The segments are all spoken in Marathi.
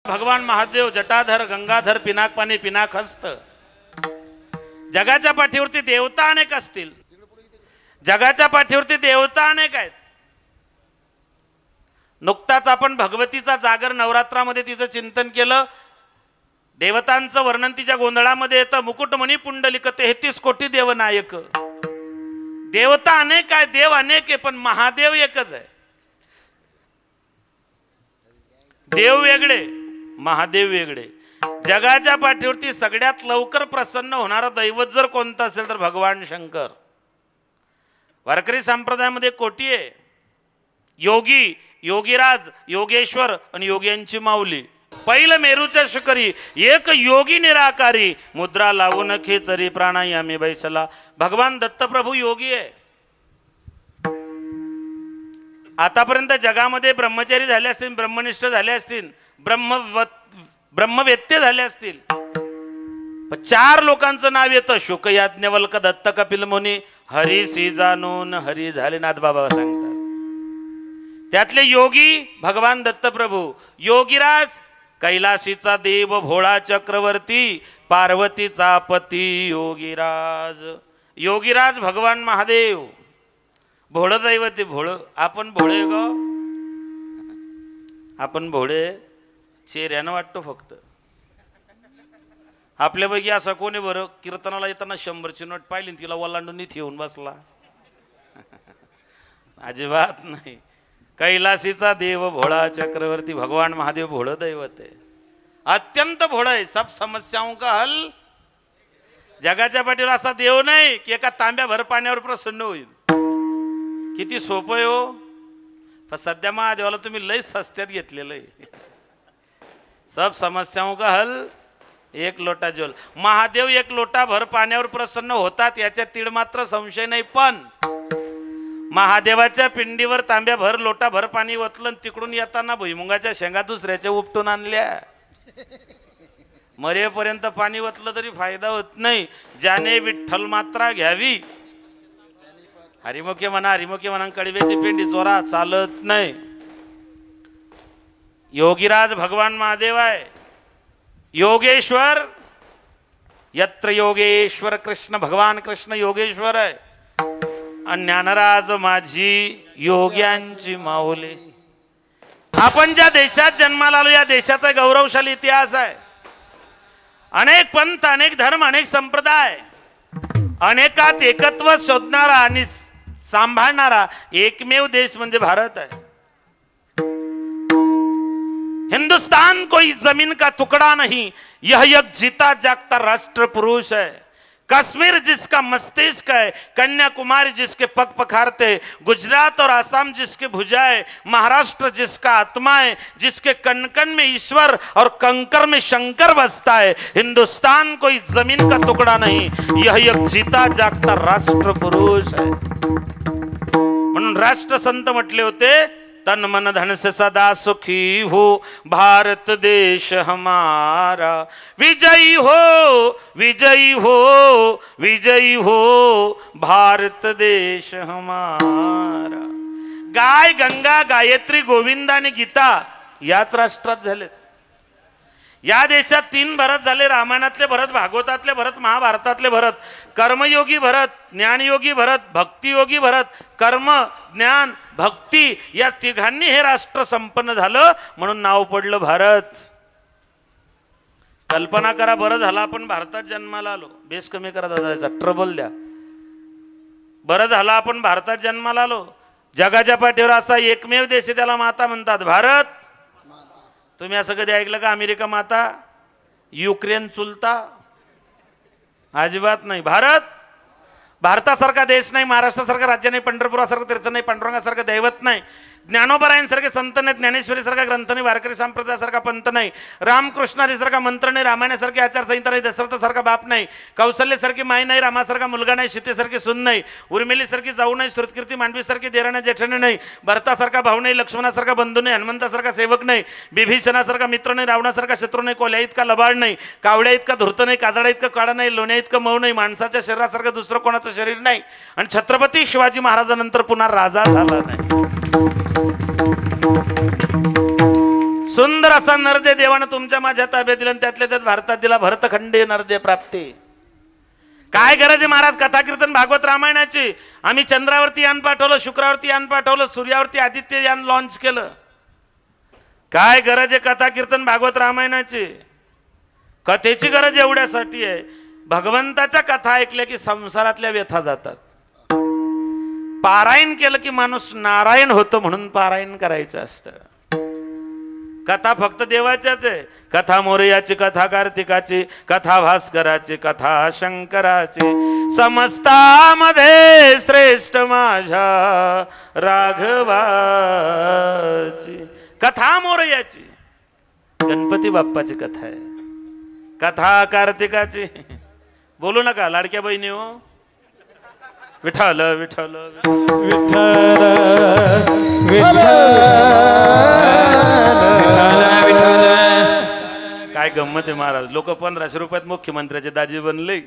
भगवान महादेव जटाधर गंगाधर पिनाक पाणी पिनाक हस्त। जगाच्या पाठीवरती देवता अनेक असतील, जगाच्या पाठीवरती देवता अनेक आहेत। नुकताच आपण भगवतीचा जागर नवरात्रामध्ये तिचं चिंतन केलं। देवतांचं वर्णन तिच्या गोंधळामध्ये येतं। मुकुटमणी पुंडलिक 33 कोटी देवनायक। देवता अनेक आहे, देव अनेक आहे, पण महादेव एकच आहे। देव वेगळे, महादेव वेगळे। जगाच्या पाठीवरती सगळ्यात लवकर प्रसन्न होणारा दैवत जर कोणतं असेल तर भगवान शंकर। वारकरी संप्रदायामध्ये कोटी आहे, योगी, योगीराज, योगेश्वर आणि योग्यांची माऊली। पहिलं मेरूच्या शिखरी एक योगी निराकारी, मुद्रा लावून खेचरी प्राणायामी बैसला। भगवान दत्तप्रभू योगी आहे। आतापर्यंत जगामध्ये ब्रह्मचारी झाले असतील, ब्रह्मनिष्ठ झाले असतील, ब्रह्मवेत्ते झाले असतील, 4 लोकांचं नाव येतं। शुक याज्ञवल्क दत्त कपिल मुनी, हरीसी जाणून हरी झाले नाथ बाबा सांगतात। त्यातले योगी भगवान दत्तप्रभू। योगीराज कैलाशीचा देव भोळा चक्रवर्ती, पार्वतीचा पती योगीराज। योगीराज भगवान महादेव। भोळ दैवते भोळ। आपण भोळे ग, आपण भोळे चेहऱ्यानं वाटतो फक्त। आपल्यापैकी असं कोणी बरं कीर्तनाला येताना 100ची नोट पाहिली तिला ओलांडून इथे येऊन बसला? अजिबात नाही। कैलासीचा देव भोळा चक्रवर्ती भगवान महादेव भोळ दैवत आहे, अत्यंत भोळ आहे। सब समस्याओं का हल। जगाच्या पाठीवर असा देव नाही की एका तांब्या भर पाण्यावर प्रसन्न होईल। किती सोपं आहे हो। पण सध्या महादेवाला तुम्ही लय सस्त्यात घेतलेलं आहे। सब समस्याओं का हल एक लोटा जल। महादेव एक लोटा भर पाण्यावर प्रसन्न होतात याच्यात तीड मात्र संशय नाही। पण महादेवाच्या पिंडीवर तांब्या भर लोटा भर पाणी ओतलं, तिकडून येताना भुईमुगाच्या शेंगा दुसऱ्याच्या उपटून आणल्या। मरेपर्यंत पाणी ओतलं तरी फायदा होत नाही। ज्याने विठ्ठल मात्रा घ्यावी, हरिमुखे म्हणा हरिमुखे म्हणा, कडव्याची पिंडी चोरा चालत नाही। योगीराज भगवान महादेव आहे। योगेश्वर यत्र योगेश्वर कृष्ण, भगवान कृष्ण योगेश्वर आहे। ज्ञानराज माझी योग्यांची माऊली। आपण ज्या देशात जन्माला आलो या देशाचा गौरवशाली इतिहास आहे। अनेक पंथ, अनेक धर्म, अनेक संप्रदाय, अनेकात एकत्व शोधणारा आणि सांभाळणारा एकमेव देश म्हणजे भारत है। हिंदुस्तान कोई जमीन का टुकड़ा नहीं, यह एक जीता जागता राष्ट्र पुरुष है। कश्मीर जिसका मस्तिष्क है, कन्याकुमारी जिसके पग पखारते, गुजरात और आसाम जिसके भुजाएं, महाराष्ट्र जिसका आत्मा है, जिसके कण कण में ईश्वर और कंकर में शंकर बसता है। हिंदुस्तान कोई जमीन का टुकड़ा नहीं, यह एक जीता जागता राष्ट्र पुरुष है। म्हणून राष्ट्रसंत म्हटले होते, तन मन धन से सदा सुखी हो भारत देश हमारा, विजयी हो विजयी हो विजयी हो भारत देश हमारा। गाय, गंगा, गायत्री, गोविंद आणि गीता याच राष्ट्रात झाले। या देशात 3 भरत झाले, रामायणातले भरत, भागवतातले भरत, महाभारतातले भरत। कर्मयोगी भरत, ज्ञानयोगी भरत, भक्तियोगी भरत। कर्म, ज्ञान, भक्ती या तिघांनी हे राष्ट्र संपन्न झालं, म्हणून नाव पडलं भारत। कल्पना करा, बरं झालं आपण भारतात जन्माला आलो। बेस कमी करा दादा, ट्रबल द्या। बरं झालं आपण भारतात जन्माला आलो। जगाच्या पाठीवर असा एकमेव देश आहे, त्याला माता म्हणतात भारत। तुम्ही असं कधी ऐकलं का अमेरिका माता, युक्रेन चुलता? अजिबात नाही। भारतासारखा देश नाही, महाराष्ट्रासारखं राज्य नाही, पंढरपुरासारखं तीर्थ नाही, पांडुरंगासारखं दैवत नाही, ज्ञानोबरायांसारखे संत नाही, ज्ञानेश्वरीसारखा ग्रंथ नाही, वारकरी संप्रदायासारखा पंथ नाही, रामकृष्णासारखा मंत्र नाही, रामायणासारखी आचारसंहिता नाही, दशरथासारखा बाप नाही, कौशल्यासारखी माई नाही, रामासारखा मुलगा नाही, सीतेसारखी सून नाही, उर्मिलीसारखी जाऊ नाही, श्रुतकीर्ती मांडवीसारखी देराण्या जेठाणे नाही, भरतासारखा भाऊ नाही, लक्ष्मणासारखा बंधू नाही, हनुमंतासारखा सेवक नाही, बिभीषणासारखा मित्र नाही, रावणासारखा शत्रू नाही, कोल्ह्या इतका लबाड नाही, कावड्या इतका धूर्त नाही, काजळा इतका काळा नाही, लोण्या इतका मऊ नाही, माणसाच्या शरीरासारखं दुसरं कोणाचं शरीर नाही, आणि छत्रपती शिवाजी महाराजांनंतर पुन्हा राजा झाला नाही। सुंदर असा नरदे देवानं तुमच्या माझ्या ताब्यात दिला, त्यातल्या त्यात भारतात दिला भरतखंडे नरदे प्राप्ती. काय गरज आहे महाराज कथा कीर्तन भागवत रामायणाची? आम्ही चंद्रावरती यान पाठवलं, शुक्रावरती यान पाठवलं, सूर्यावरती आदित्य यान लॉन्च केलं. काय गरज आहे कथा कीर्तन भागवत रामायणाची? कथेची गरज एवढ्यासाठी आहे, भगवंताच्या कथा ऐकल्या की संसारातल्या व्यथा जातात. पारायण केलं की माणूस नारायण होतो, म्हणून पारायण करायचं असतं. कथा फक्त देवाच्याच आहे. कथा मोरयाची, कथा कार्तिकाची, कथा भास्कराची, कथा शंकराची, समस्तामध्ये श्रेष्ठ माझ्या राघवाची. कथा मोरयाची गणपती बाप्पाची कथा आहे. कथा कार्तिकाची बोलू नका लाडक्या बहिणी हो. विठ्ठल विठ्ठल विठ्ठल काय गंमत आहे महाराज. लोक 1500 रुपयात मुख्यमंत्र्याचे दाजी बनले.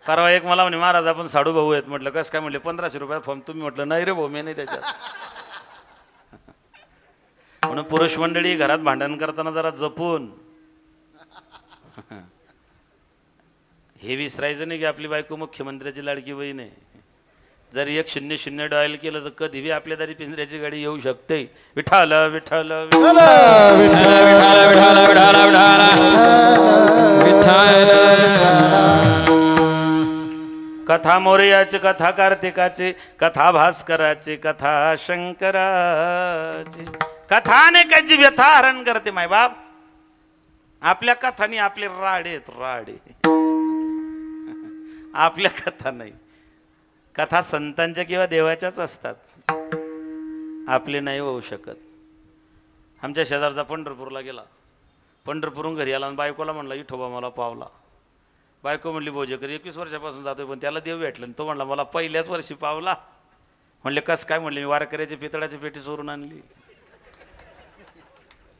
परवा एक मला म्हणे महाराज आपण साडू भाऊ आहेत. म्हटलं कसं काय? म्हटलं 1500 रुपयात फॉर्म. तुम्ही म्हटलं नाही रे भाऊ मी नाही त्याच्यात. म्हणून पुरुष मंडळी घरात भांडण करताना जरा जपून. हे विसरायचं नाही की आपली बायको मुख्यमंत्र्याची लाडकी बहीण आहे. जर 100 डायल केलं तर कधी बी आपल्या दारी पिंजऱ्याची गाडी येऊ शकते. विठ्ठल विठ्ठल कथा मोरयाची, कथा कार्तिकाची, कथा भास्कराची, कथा शंकराची. कथा अनेकाची व्यथा हरण करते माय बाप. आपल्या कथानी आपले राडेत राडे. आपल्या कथा नाही. कथा संतांच्या किंवा देवाच्याच असतात, आपले नाही होऊ शकत. आमच्या शेजारचा पंढरपूरला गेला. पंढरपूरहून घरी आला आणि बायकोला म्हणला विठोबा मला पावला. बायको म्हणली भोजेकर 21 वर्षापासून जातोय पण त्याला देव भेटला. तो म्हणला मला पहिल्याच वर्षी पावला. म्हणले कस काय? म्हणले मी वारकऱ्याची पितळाची पेटी चोरून आणली.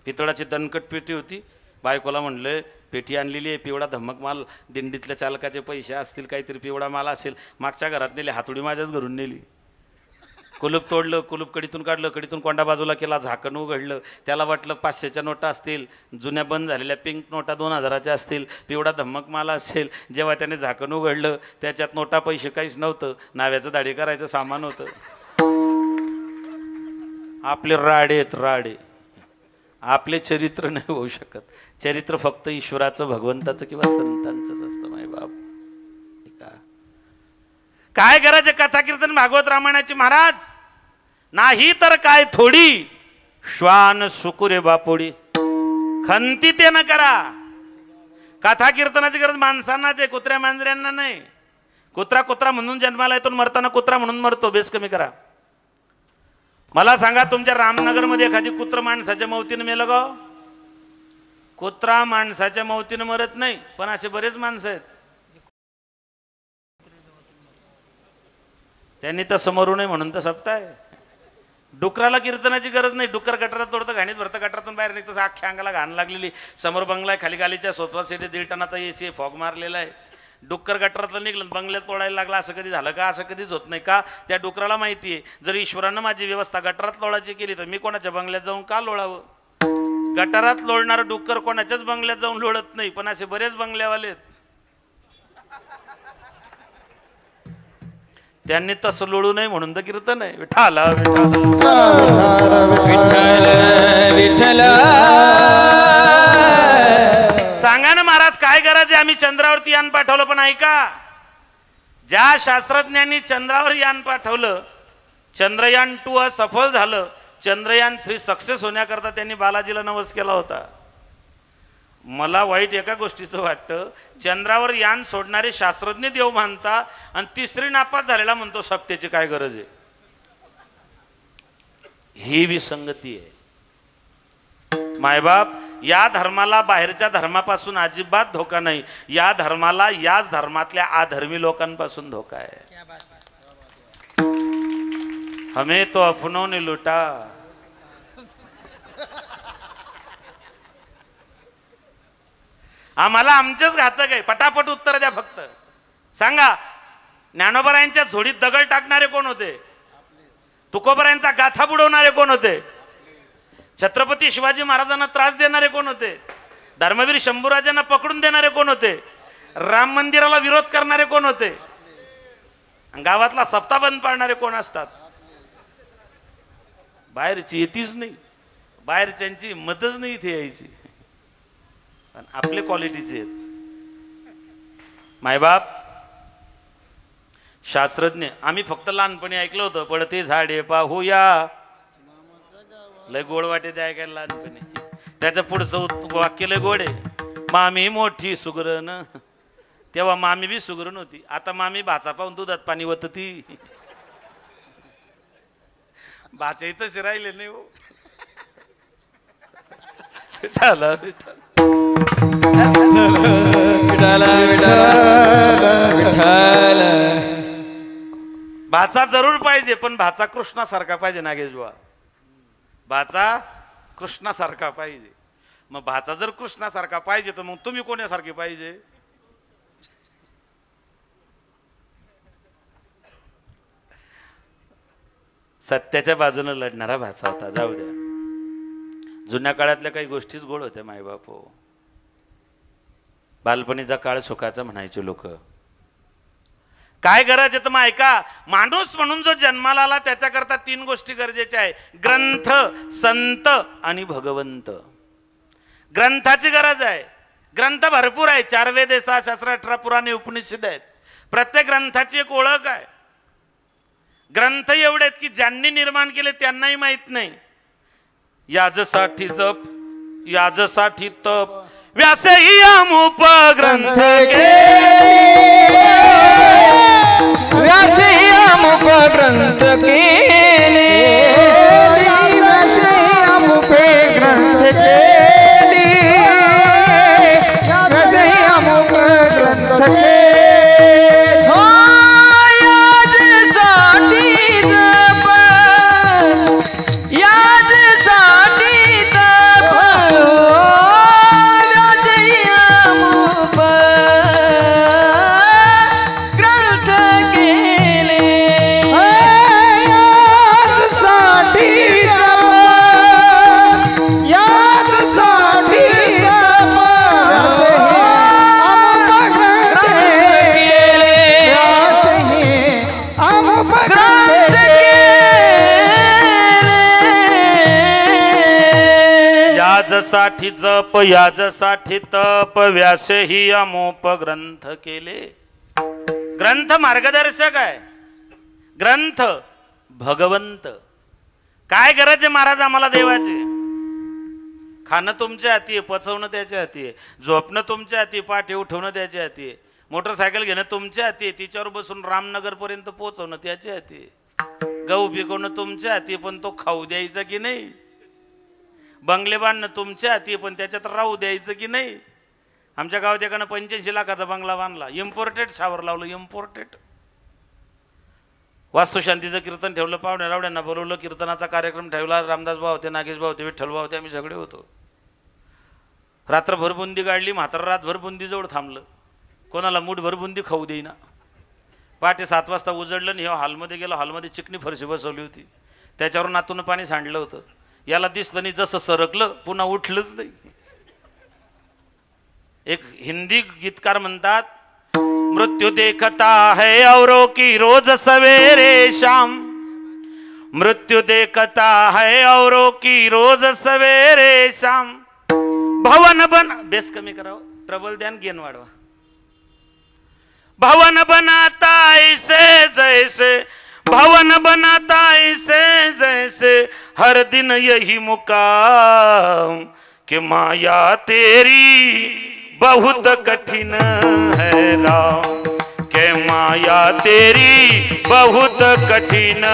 पितळाची दणकट पेटी होती. बायकोला म्हणलं पेटी आणलेली आहे, पिवळा धमक माल, दिंडीतल्या चालकाचे पैसे असतील, काहीतरी पिवळा माल असेल. मागच्या घरात नेली, हातोडी माझ्याच घरून नेली. कुलूप तोडलं, कुलूप कडीतून काढलं, कडीतून कोंडा बाजूला केला, झाकण उघडलं. त्याला वाटलं 500च्या नोटा असतील, जुन्या बंद झालेल्या पिंक नोटा 2000च्या असतील, पिवळा धमक माल असेल. जेव्हा त्याने झाकण उघडलं त्याच्यात नोटा पैसे काहीच नव्हतं, नाव्याचं दाढी करायचं सामान होतं. आपले राडेत राडे. आपले चरित्र नाही होऊ शकत. चरित्र फक्त ईश्वराचं, भगवंताचं किंवा संतांचंच असतं माय बाप. काय करायचं कथा कीर्तन भागवत रामायणाची महाराज? नाही तर काय थोडी श्वान सुकुरे बापोडी. खंती ते न करा. कथा कीर्तनाची गरज माणसांनाच आहे, कुत्र्या मांजऱ्यांना नाही. कुत्रा कुत्रा म्हणून जन्माला येतो, मरताना कुत्रा म्हणून मरतो. बेस कमी करा. मला सांगा तुमच्या रामनगर मध्ये एखादी कुत्र माणसाच्या मौतीनं मेलं ग? कुत्रा माणसाच्या मौतीनं मरत नाही, पण असे बरेच माणसं आहेत त्यांनी तसं मरू नये म्हणून तर सप्ताह. डुकराला कीर्तनाची गरज नाही. डुक्कर गटारात तोडतं, घाणीत भरतं, गटारातून बाहेर निघतं, अख्ख्या अंगाला घाण लागलेली. समोर बंगला आहे, खाली गालीच्या सोफा सेट 1.5 टनाचा AC आहे, फॉग मारलेला आहे. डुक्कर गटारातलं निघलं, बंगल्यात तोडायला लागला. असं कधी झालं का? असं कधीच होत नाही. का? त्या डुकराला माहिती आहे जर ईश्वरानं माझी व्यवस्था गटारात लोळायची केली तर मी कोणाच्या बंगल्यात जाऊन का लोळावं? गटारात लोळणारं डुक्कर कोणाच्याच बंगल्यात जाऊन लोळत नाही, पण असे बरेच बंगल्यावाले आहेत त्यांनी तसं लोळू नये म्हणून तर कीर्तन आहे. विठ्ठल विठ्ठल. सांगा ना महाराज काय गरज आहे? आम्ही चंद्रावरती यान पाठवलं, पण ऐका, ज्या शास्त्रज्ञांनी चंद्रावर यान पाठवलं, चंद्रयान 2 सफल झालं, चंद्रयान 3 सक्सेस होण्याकरता त्यांनी बालाजीला नवस केला होता. मला वाईट एका गोष्टीचं वाटतं, चंद्रावर यान सोडणारे शास्त्रज्ञ देव मानता आणि तिसरी नापास झालेला म्हणतो सत्तेची काय गरज आहे? ही विसंगती आहे मायबाप. या धर्माला बाहेरच्या धर्मापासून अजिबात धोका नाही. या धर्माला याच धर्मातल्या अधर्मी लोकांपासून धोका आहे. हमें तो अपनों ने लुटा. आम्हाला आमचेच घातक आहे. पटापट उत्तर द्या फक्त. सांगा ज्ञानोबरायांच्या झोडीत दगड टाकणारे कोण होते? तुकोबरायांचा गाथा बुडवणारे कोण होते? छत्रपती शिवाजी महाराजांना त्रास देणारे कोण होते? धर्मवीर शंभूराजांना पकडून देणारे कोण होते? राम मंदिराला विरोध करणारे कोण होते? गावातला सप्ताह बंद पाडणारे कोण असतात? बाहेरची येतीच नाही, बाहेरच्यांची हिंमतच नाही इथे यायची, पण आपले क्वालिटीचे आहेत. मायबाप शास्त्रज्ञ आम्ही फक्त लहानपणी ऐकलं होतं, पडते झाडे पाहूया, लय गोड वाटे ते ऐकायला लहानपणी. त्याचं पुढचं वाक्य लय गोड आहे, मामी मोठी सुगरण. तेव्हा मामी बी सुगरण होती, आता मामी भाचा पाहून दुधात पाणी वतती. भाचा इथंच राहिले नाही हो. विठाला भाचा जरूर पाहिजे, पण भाचा कृष्णासारखा पाहिजे. नागेशबुवा भाचा कृष्णासारखा पाहिजे. मग भाचा जर कृष्णासारखा पाहिजे तर मग तुम्ही कोणासारखे पाहिजे? सत्याच्या बाजूने लढणारा भाचा होता. जाऊ द्या, जुन्या काळातल्या काही गोष्टीच गोड होत्या मायबाप हो. बालपणीचा काळ सुखाचा म्हणायचे लोक. काय गरज आहे तर मग ऐका, माणूस म्हणून जो जन्माला आला त्याच्याकरता 3 गोष्टी गरजेच्या आहे: ग्रंथ, संत आणि भगवंत. ग्रंथाची गरज आहे. ग्रंथ भरपूर आहे, 4 वेद, 6 शास्त्र, 18 पुराणे, उपनिषद आहेत. प्रत्येक ग्रंथाची एक ओळख आहे. ग्रंथ एवढे आहेत की ज्यांनी निर्माण केले त्यांनाही माहित नाही. याजसाठी जप, याजसाठी तप, व्यासही अमुप ग्रंथ व्यासही अमुप ग्रंथ केले, व्यासही अमुप ग्रंथ केले, व्यासही अमुप ग्रंथ केले. याजसाठी जप, याजसाठी तप, व्यासही अमुप ग्रंथ केले. याजसाठी जप, याजसाठी तप, व्यासही अमुप ग्रंथ केले, व्यासही अमुप ग्रंथ याजसाठी जप, याजसाठी तप, व्यासही अमुप ग्रंथ केले. ग्रंथ मार्गदर्शक आहे, ग्रंथ भगवंत. काय गरज आहे महाराज आम्हाला देवाची? खाणं तुमच्या हाती आहे, पचवणं त्याच्या हाती आहे, झोपणं तुमच्या हाती, पाठी उठवणं त्याच्या हाती आहे, मोटरसायकल घेणं तुमच्या हाती आहे, तिच्यावर बसून रामनगर पर्यंत पोहोचवणं त्याच्या हाती आहे, गहू पिकवणं तुमच्या हाती आहे, पण तो खाऊ द्यायचा की नाही, बंगले बांधणं तुमच्या हाती आहे, पण त्याच्यात राहू द्यायचं की नाही. आमच्या गावात एकानं 85 लाखाचा बंगला बांधला, इम्पोर्टेड शावर लावलं, इम्पोर्टेड. वास्तुशांतीचं कीर्तन ठेवलं, पाहुण्या रावड्यांना बोलवलं, कीर्तनाचा कार्यक्रम ठेवला, रामदास भाऊ होते, नागेश भाऊ होते, विठ्ठल भाऊ होते, आम्ही सगळे होतो. रात्रभर बुंदी काढली, म्हातारा रातभर बुंदीजवळ थांबलं, कोणाला मूठभर बुंदी खाऊ देईना. पहाटे 7 वाजता उजडलं आणि हॉलमध्ये गेलो, हॉलमध्ये चिकनी फरशी बसवली होती, त्याच्यावर नातून पाणी सांडलं होतं. याला दिसलं नाही, जसं सरकलं पुन्हा उठलंच नाही. एक हिंदी गीतकार म्हणतात, मृत्यू देखता है औरों की रोज सवेरे शाम, मृत्यू देखता है औरों की रोज सवेरे शाम. भवन बन, बेस कमी करावं, ट्रबल ध्यान गेन वाढवा. भवन बनाता ऐसे जैसे, भवन बनाता ऐसे जैसे, हर दिन यही मुकाम, कि माया तेरी बहुत कठिन है राम, के माया तेरी बहुत कठिन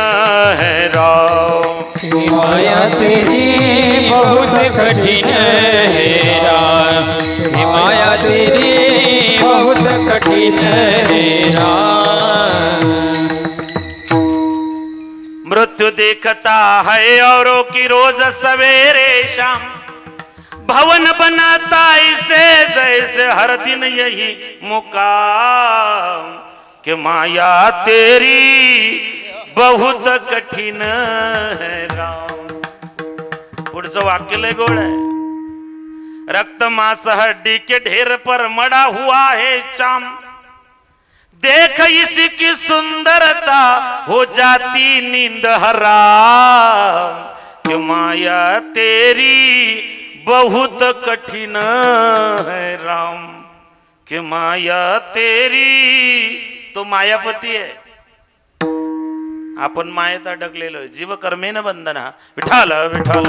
है राम, कि माया तेरी बहुत कठिन है राम, कि माया तेरी बहुत कठिन है राम. मृत्यु देखता है औरों की रोज सवेरे शाम, भवन बनाता ऐसे जैसे, हर दिन यही मुकाम, कि माया तेरी बहुत कठिन है राम। पुढचं वाक्य लय गोड आहे। रक्त मांस हड्डी के ढेर पर मड़ा हुआ है चाम, देख इसी की सुंदरता हो जाती नींद हराम, कि माया तेरी बहुत कठिन है राम, कि माया तेरी। तो मायापती आहे, आपण मायेत अडकलेलो आहे। जीव कर्मेन बंधना। विठाल विठाल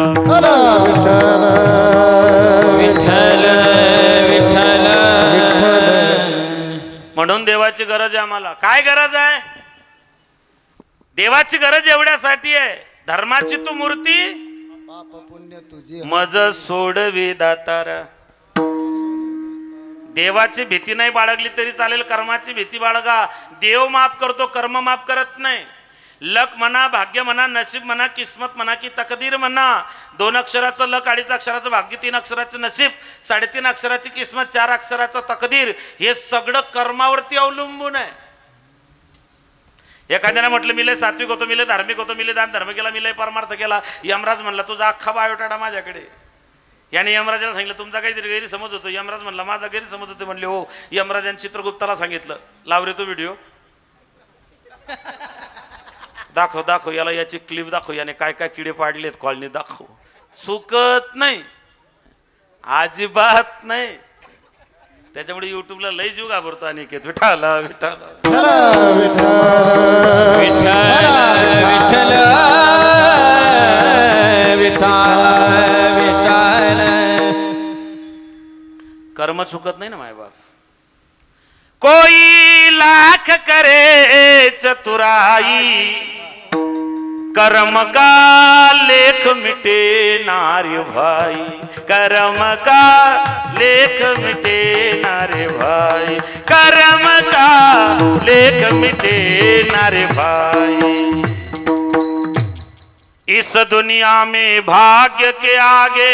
विठ्ठल विठ्ठल। म्हणून देवाची गरज आहे आम्हाला। काय गरज आहे? देवाची गरज एवढ्यासाठी आहे, धर्माची तू मूर्ती पाप पुण्य तुझी मज सोडवी दातारा। देवाची भीती नाही बाळगली तरी चालेल, कर्माची भीती बाळगा। देव माफ करतो, कर्म माफ करत नाही। लक म्हणा, भाग्य म्हणा, नशीब म्हणा, किस्मत म्हणा की तकदीर म्हणा, 2 अक्षराचं लक, 2.5 अक्षराचं भाग्य, 3 अक्षराचं नशीब, 3.5 अक्षराची किस्मत, 4 अक्षराचं तकदीर, हे सगळं कर्मावरती अवलंबून आहे। एखाद्याने म्हटलं मी लय सात्विक होतो, मी लय धार्मिक होतो, मी लय दान धर्म केला, मी लय परमार्थ केला, यमराज म्हणला तुझा अख्खा बायोटाडा माझ्याकडे। याने यमराजाला सांगितलं तुमचा काहीतरी गैरसमज होतो। यमराज म्हणला माझा गैरसमज होतो। म्हणले हो। यमराजाने चित्रगुप्ताला सांगितलं लाव रे तो व्हिडिओ, दाखव दाखव याला, याची क्लिप दाखव, याने काय काय किडे पाडलेत कॉलनी दाखव। चुकत नाही, अजिबात नाही। त्याच्यामुळे युट्यूबला लय जीव घाबरतो अनिकेत। विठाला विठाला विठ्ठल विठ्ठल विठ्ठल विठ्ठल। कर्म चुकत नाही ना माय बाप। कोई लाख करे चतुराई, कर्म का लेख मिटे नारे भाई, कर्म का लेख मिटे नारे भाई, कर्म का लेख मिटे नारे भाई। इस दुनिया में भाग्य के आगे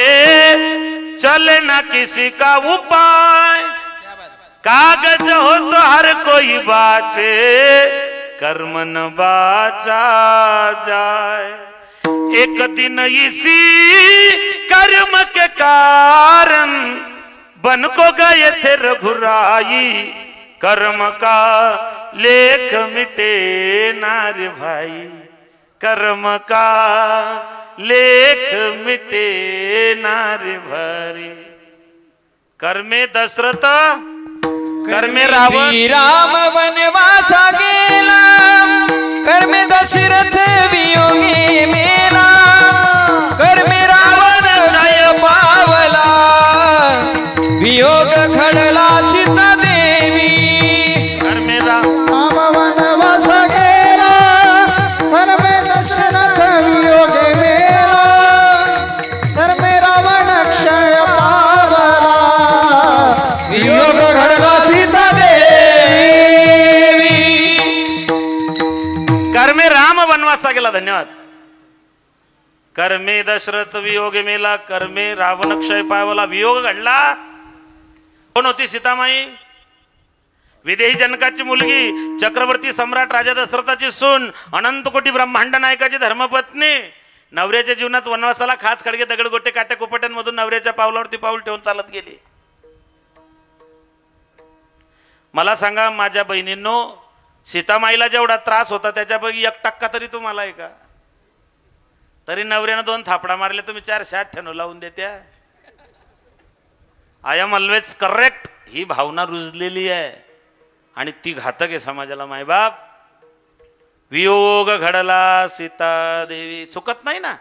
चले ना किसी का उपाय, कागज हो तो हर कोई बाचे, कर्म न बाचा जाए। एक दिन इसी कर्म के कारण बन को गए थे रघुराई, कर्म का लेख मिटे नारे भाई, कर्म का लेख मिटे नारे भाई। कर्मे दशरथ, कर्मे रावण। श्री राम वनवासा गेला, कर्मे दशरथ वियोगी मेला, कर्मे रावण जय पावला, वियोग घडला सीता देवी। कर्मे राम वनवास गेला, कर्मे दशरथ वियोग मेला, कर्मे रावण क्षय पावला, वियोग घडला सीता देवी। कर्मे राम वनवासा गेला। धन्यवाद। कर्मे दशरथ वियोग मेला, कर्मे रावण क्षय पावला, वियोग घडला। कोण होती सीतामाई? विदेही जनकाची मुलगी, चक्रवर्ती सम्राट राजा दशरथाची सून, अनंत कोटी ब्रह्मांड नायकाची धर्मपत्नी। नवऱ्याच्या जीवनात वनवासाला खास खडगे दगड गोटे काट्या कुपट्यांमधून नवऱ्याच्या पावलावरती पाऊल ठेवून चालत गेली। मला सांगा माझ्या बहिणींनो, सीतामाईला जेवढा त्रास होता त्याच्यापैकी 1% तरी तुम्हाला आहे का? तरी नवऱ्यानं 2 थापडा मारले, तुम्ही 498 लावून देत्या। आय एम ऑलवेज करेक्ट ही भावना रुजलेली आहे आणि ती घातक आहे समाजाला। मायबाप, वियोग घडला सीता देवी। चुकत नाही ना,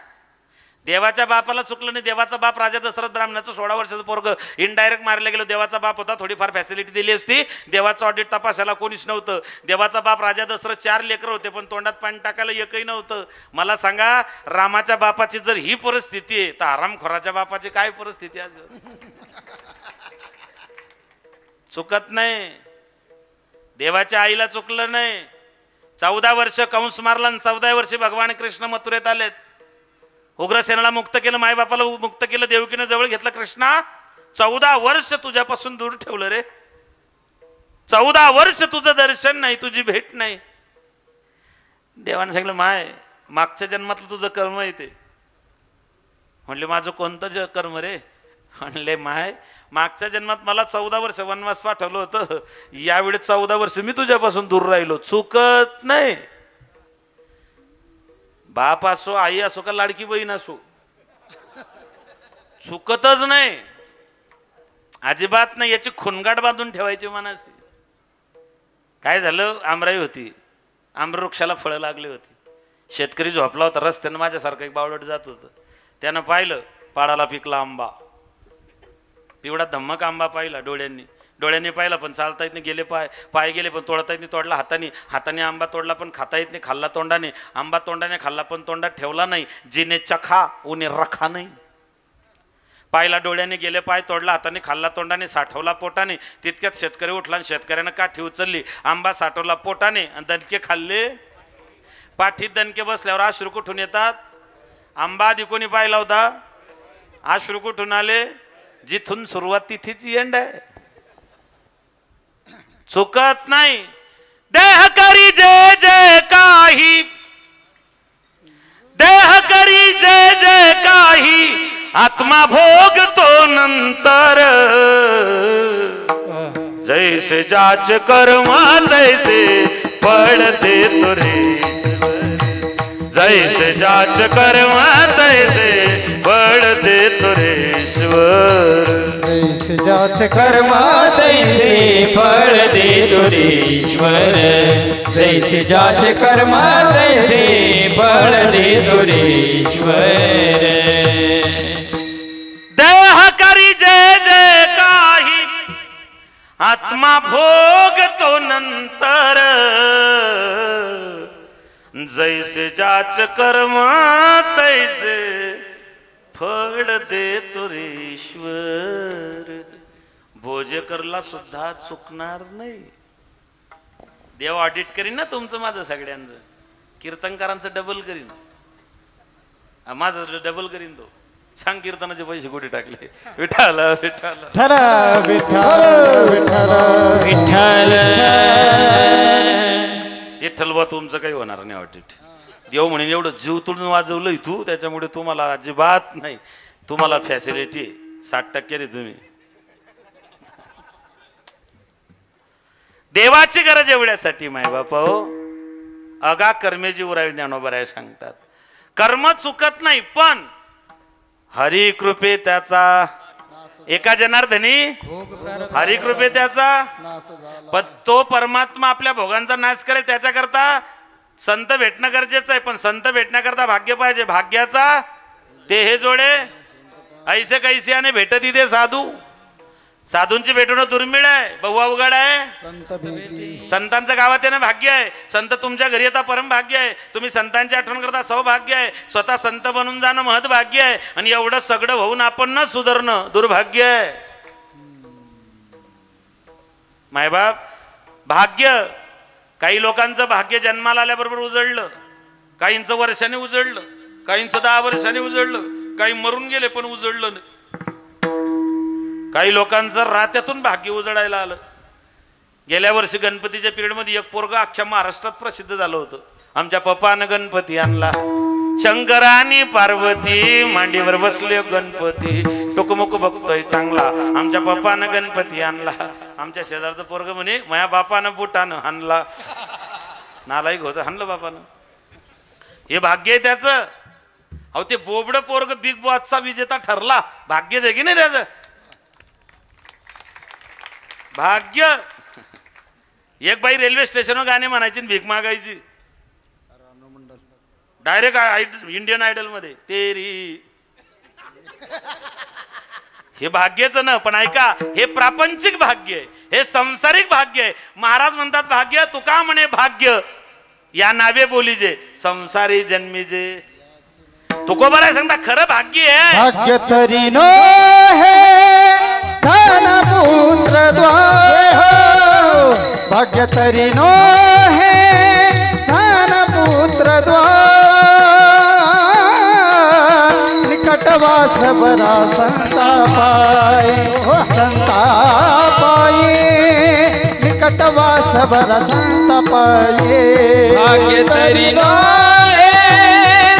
देवाच्या बापाला चुकलं नाही। देवाचा बाप राजा दशरथ ब्राह्मणाचं 16 वर्षाचं पोरग इनडायरेक्ट मारलं गेलं। देवाचा बाप होता, थोडीफार फॅसिलिटी दिली असती। देवाचं ऑडिट तपासायला कोणीच नव्हतं। देवाचा बाप राजा दशरथ 4 लेकरं होते, पण तोंडात पाणी टाकायला एकही नव्हतं। मला सांगा, रामाच्या बापाची जर ही परिस्थिती आहे तर हरामखोराच्या बापाची काय परिस्थिती आहे? चुकत नाही, देवाच्या आईला चुकलं नाही। 14 वर्ष कंस मारला आणि 14 वर्षी भगवान कृष्ण मथुरेत आलेत। उग्रसेनाला मुक्त केलं, मायबापाला मुक्त केलं, देवकीनं जवळ घेतलं। कृष्णा 14 वर्ष तुझ्यापासून दूर ठेवलं रे। 14 वर्ष तुझं दर्शन नाही, तुझी भेट नाही। देवाने सांगितलं माय मागच्या जन्मातलं तुझं कर्म आहे ते. म्हणले माझं कोणतं कर्म रे? म्हणले माय मागच्या जन्मात मला 14 वर्ष वनवास पाठवलं होतं, यावेळी 14 वर्ष मी तुझ्यापासून दूर राहिलो. चुकत नाही. बाप असो आई असो का लाडकी बहीण असो, चुकतच नाही, अजिबात नाही. याची खुणगाट बांधून ठेवायची मनाशी. काय झालं, आमराई होती, आम्रवृक्षाला फळं लागली होती. शेतकरी झोपला होता रस्त्यानं, माझ्यासारखं एक बावळट जात होतं. त्यानं पाहिलं पाडाला पिकला आंबा, पिवळा धम्मक आंबा पाहिला डोळ्यांनी पाहिला, पण चालता येत नाही. गेले पाय गेले पण तोडता येत नाही. तोडला हाताने आंबा तोडला पण खाता येत नाही. खाल्ला तोंडाने, आंबा तोंडाने खाल्ला पण तोंडात ठेवला नाही. जिने चखा उन्हे रखा नाही. पायला डोळ्याने गेले, पाय तोडला, हाताने खाल्ला तोंडाने, साठवला पोटाने. तितक्यात शेतकरी उठला आणि शेतकऱ्यानं काठी उचलली, आंबा साठवला पोटाने आणि दणके खाल्ले पाठीत. दणके बसल्यावर अश्रू कुठून येतात? आंबा आधी कोणी पाहिला होता? अश्रू कुठून आले? जिथून सुरुवात तिथेच एंड आहे. चुकत नाही. देह करी जय जय काही, देह करी जय जय काही, आत्मा भोगतो नंतर. जैसे जाच कर्म तैसे फळ देतो रे. जैसे जाच कर्म तैसे फळ देतो ईश्वर. जैसे जाच कर्म तैसे फळ देतो रे ईश्वर. जैसे जाच कर्म तैसे फळ देतो रे ईश्वर. देह करी जय जय काही, आत्मा भोगतो नंतर. जैसे जाच कर्म तैसे फळ देतो रे ईश्वर. भोजेकरला सुद्धा चुकणार नाही. देव ऑडिट करीन ना तुमचं माझं सगळ्यांचं. कीर्तनकारांचं डबल करीन, माझं डबल करीन. तो सांग कीर्तनाचे पैसे कुठे टाकले? विठाल विठाल ठरा विठ्ठल विठ्ठल विठ्ठल. विठ्ठल बा तुमचं काही होणार नाही ऑडिट. देव म्हणून एवढं जीव तुडून वाजवलंय तू, त्याच्यामुळे तुम्हाला अजिबात नाही. तुम्हाला फॅसिलिटी 60% दे तुम्ही. देवाची गरज एवढ्यासाठी माय बापा हो, अगा कर्मेजी उरावी ज्ञानोबराय सांगतात. कर्म चुकत नाही, पण हरी कृपे त्याचा, एका जनार्दनी हरी कृपे त्याचा. पण तो परमात्मा आपल्या भोगांचा नाश करेल, त्याच्याकरता संत भेटणं गरजेचं आहे. पण संत भेटण्याकरता भाग्य पाहिजे. भाग्याचा ते हे जोडे ऐसे कैसियाने भेटत इथे साधू. साधूंची भेटणं दुर्मिळ आहे, बहु अवघड आहे. संत भेटी संतांचं गावात येणं भाग्य आहे. संत तुमच्या घरी येता परम भाग्य आहे. तुम्ही संतांची आठवण करता सौभाग्य आहे. स्वतः संत बनून जाणं महत् भाग्य आहे. आणि एवढं सगळं होऊन आपण न सुधारणं दुर्भाग्य आहे. मायबाप भाग्य, काही लोकांचं भाग्य जन्माला आल्याबरोबर उजळलं, काहींचं वर्षाने उजळलं, काहींचं 10 वर्षाने उजळलं, काही मरून गेले पण उजळलं नाही. काही लोकांचं रात्यातून भाग्य उजळायला आलं. गेल्या वर्षी गणपतीच्या पिरियडमध्ये एक पोरग अख्ख्या महाराष्ट्रात प्रसिद्ध झालं होतं. आमच्या पप्पानं गणपती आणला, शंकर आणि पार्वती मांडीवर बसले गणपती, टुकमुक बघतोय चांगला. आमच्या पप्पानं गणपती आणला. आमच्या शेजारचं पोरग म्हणे माझ्या बापानं बुटानं हाणला. नालायक होतं, हाणलं बापानं. हे भाग्य आहे त्याचं. अहो ते बोबड पोरग बिग बॉसचा विजेता ठरला, भाग्यच आहे की नाही त्याचं? भाग्य. एक बाई रेल्वे स्टेशनवर गाणे म्हणायची, भीक मागायची. डायरेक्ट इंडियन आयडल मध्ये तेरी. हे भाग्याचं ना, पण ऐका, हे प्रापंचिक भाग्य आहे, हे संसारिक भाग्य आहे. महाराज म्हणतात भाग्य तुका म्हणे भाग्य या नावे बोलीजे संसारी जन्मीजे. तुकोबाराय सांगता खरं भाग्य आहे. भाग्य तरी नो है धन पुत्र द्वार हो. भाग्य तरी नो है धन पुत्र द्वार. निकटवास बरा संता पाए, संता पाए. निकटवास बर संताप ये भाग्य तरी नो हे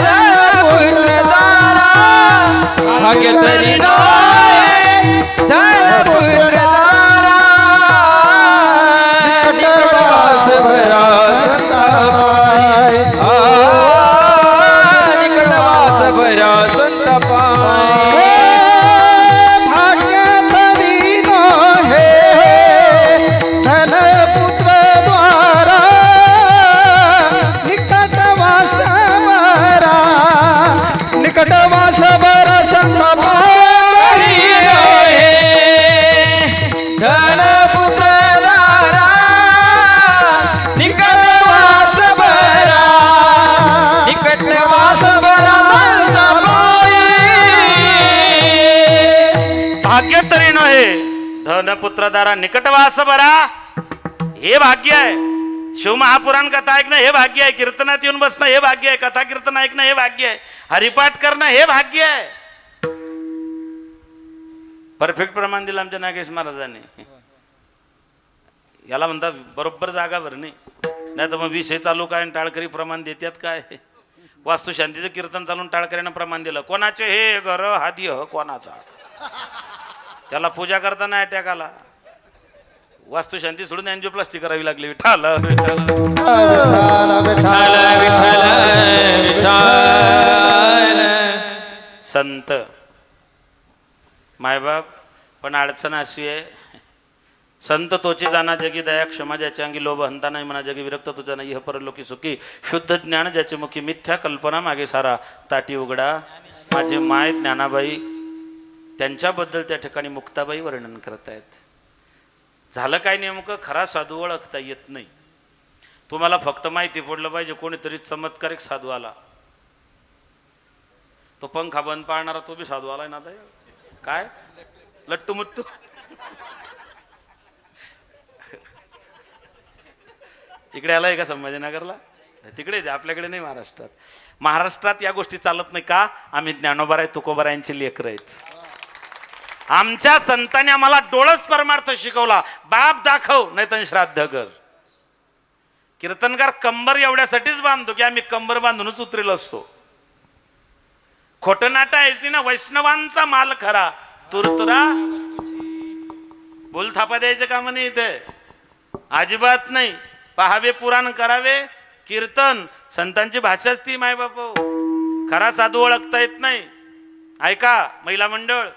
धनपुत्रदारा भाग्य तरी नो हे धनपुत्रदारा निकटवास भरा संतापाय निकटवास भरा संतापाय भाग्य तरी नो हे धनपुत्र द्वारा निकटवास बरा निकटवास बर संतापाय धनपुत्रदारा निकटवास भरा निकटवास भरा संतापाय भाग्य तरी नव्हे धनपुत्रदारा निकटवास बरा हे भाग्य आहे. शिवमहापुराण कथा ऐकणं हे भाग्य आहे. कीर्तनात येऊन बसणं हे भाग्य आहे. कथा कीर्तन ऐकणं हे भाग्य आहे. हरिपाठ करणं हे भाग्य आहे. परफेक्ट प्रमाण दिलं आमच्या नागेश महाराजांनी. याला म्हणतात बरोबर जागा भरणे. नाही तर मग विषय चालू काय आणि टाळकरी प्रमाण देतात काय. वास्तुशांतीचं कीर्तन चालून टाळकरीनं प्रमाण दिलं. कोणाचे हे घर हादी ह कोणाचा. त्याला पूजा करताना अटॅक आला. वास्तुशांती सोडून एन्जिओप्लास्टी करावी लागली. विठ्ठल विठ्ठल संत मायबाप पण अडचण अशी आहे. संत तोची जाना जगी दया क्षमा ज्याच्या अंगी लोभ हंता नाही म्हणा जगी विरक्त तुझा नाही परलोकी सुखी शुद्ध ज्ञान ज्याचे मुखी मिथ्या कल्पना मागे सारा ताटी उघडा. माझे माय ज्ञानाबाई त्यांच्याबद्दल त्या ठिकाणी मुक्ताबाई वर्णन करतायत. झालं काय नेमकं खरा साधू ओळखता येत नाही. तुम्हाला फक्त माहिती पडलं पाहिजे कोणीतरी चमत्कारिक साधू आला. तो पंखा बंद पाळणारा तो बी साधू आलाय ना. काय लट्टू मुट्टू इकडे आलाय का संभाजीनगरला. तिकडे आपल्याकडे नाही. महाराष्ट्रात महाराष्ट्रात या गोष्टी चालत नाही का. आम्ही ज्ञानोबाराय तुकोबारायांची लेकरं आहेत. आमच्या संतांनी आम्हाला डोळस परमार्थ शिकवला. बाप दाखव नाही तर श्राद्ध कर. कीर्तनकार कंबर एवढ्यासाठीच बांधतो की आम्ही कंबर बांधूनच उतरेल असतो. खोटं नाटा आहेच ना. वैष्णवांचा माल खरा तुरतुरा बोल थापा द्यायचं काम नाही इथे अजिबात नाही. पहावे पुराण करावे कीर्तन. संतांची भाषाच ती मायबाप. खरा साधू ओळखता येत नाही. ऐका महिला मंडळ.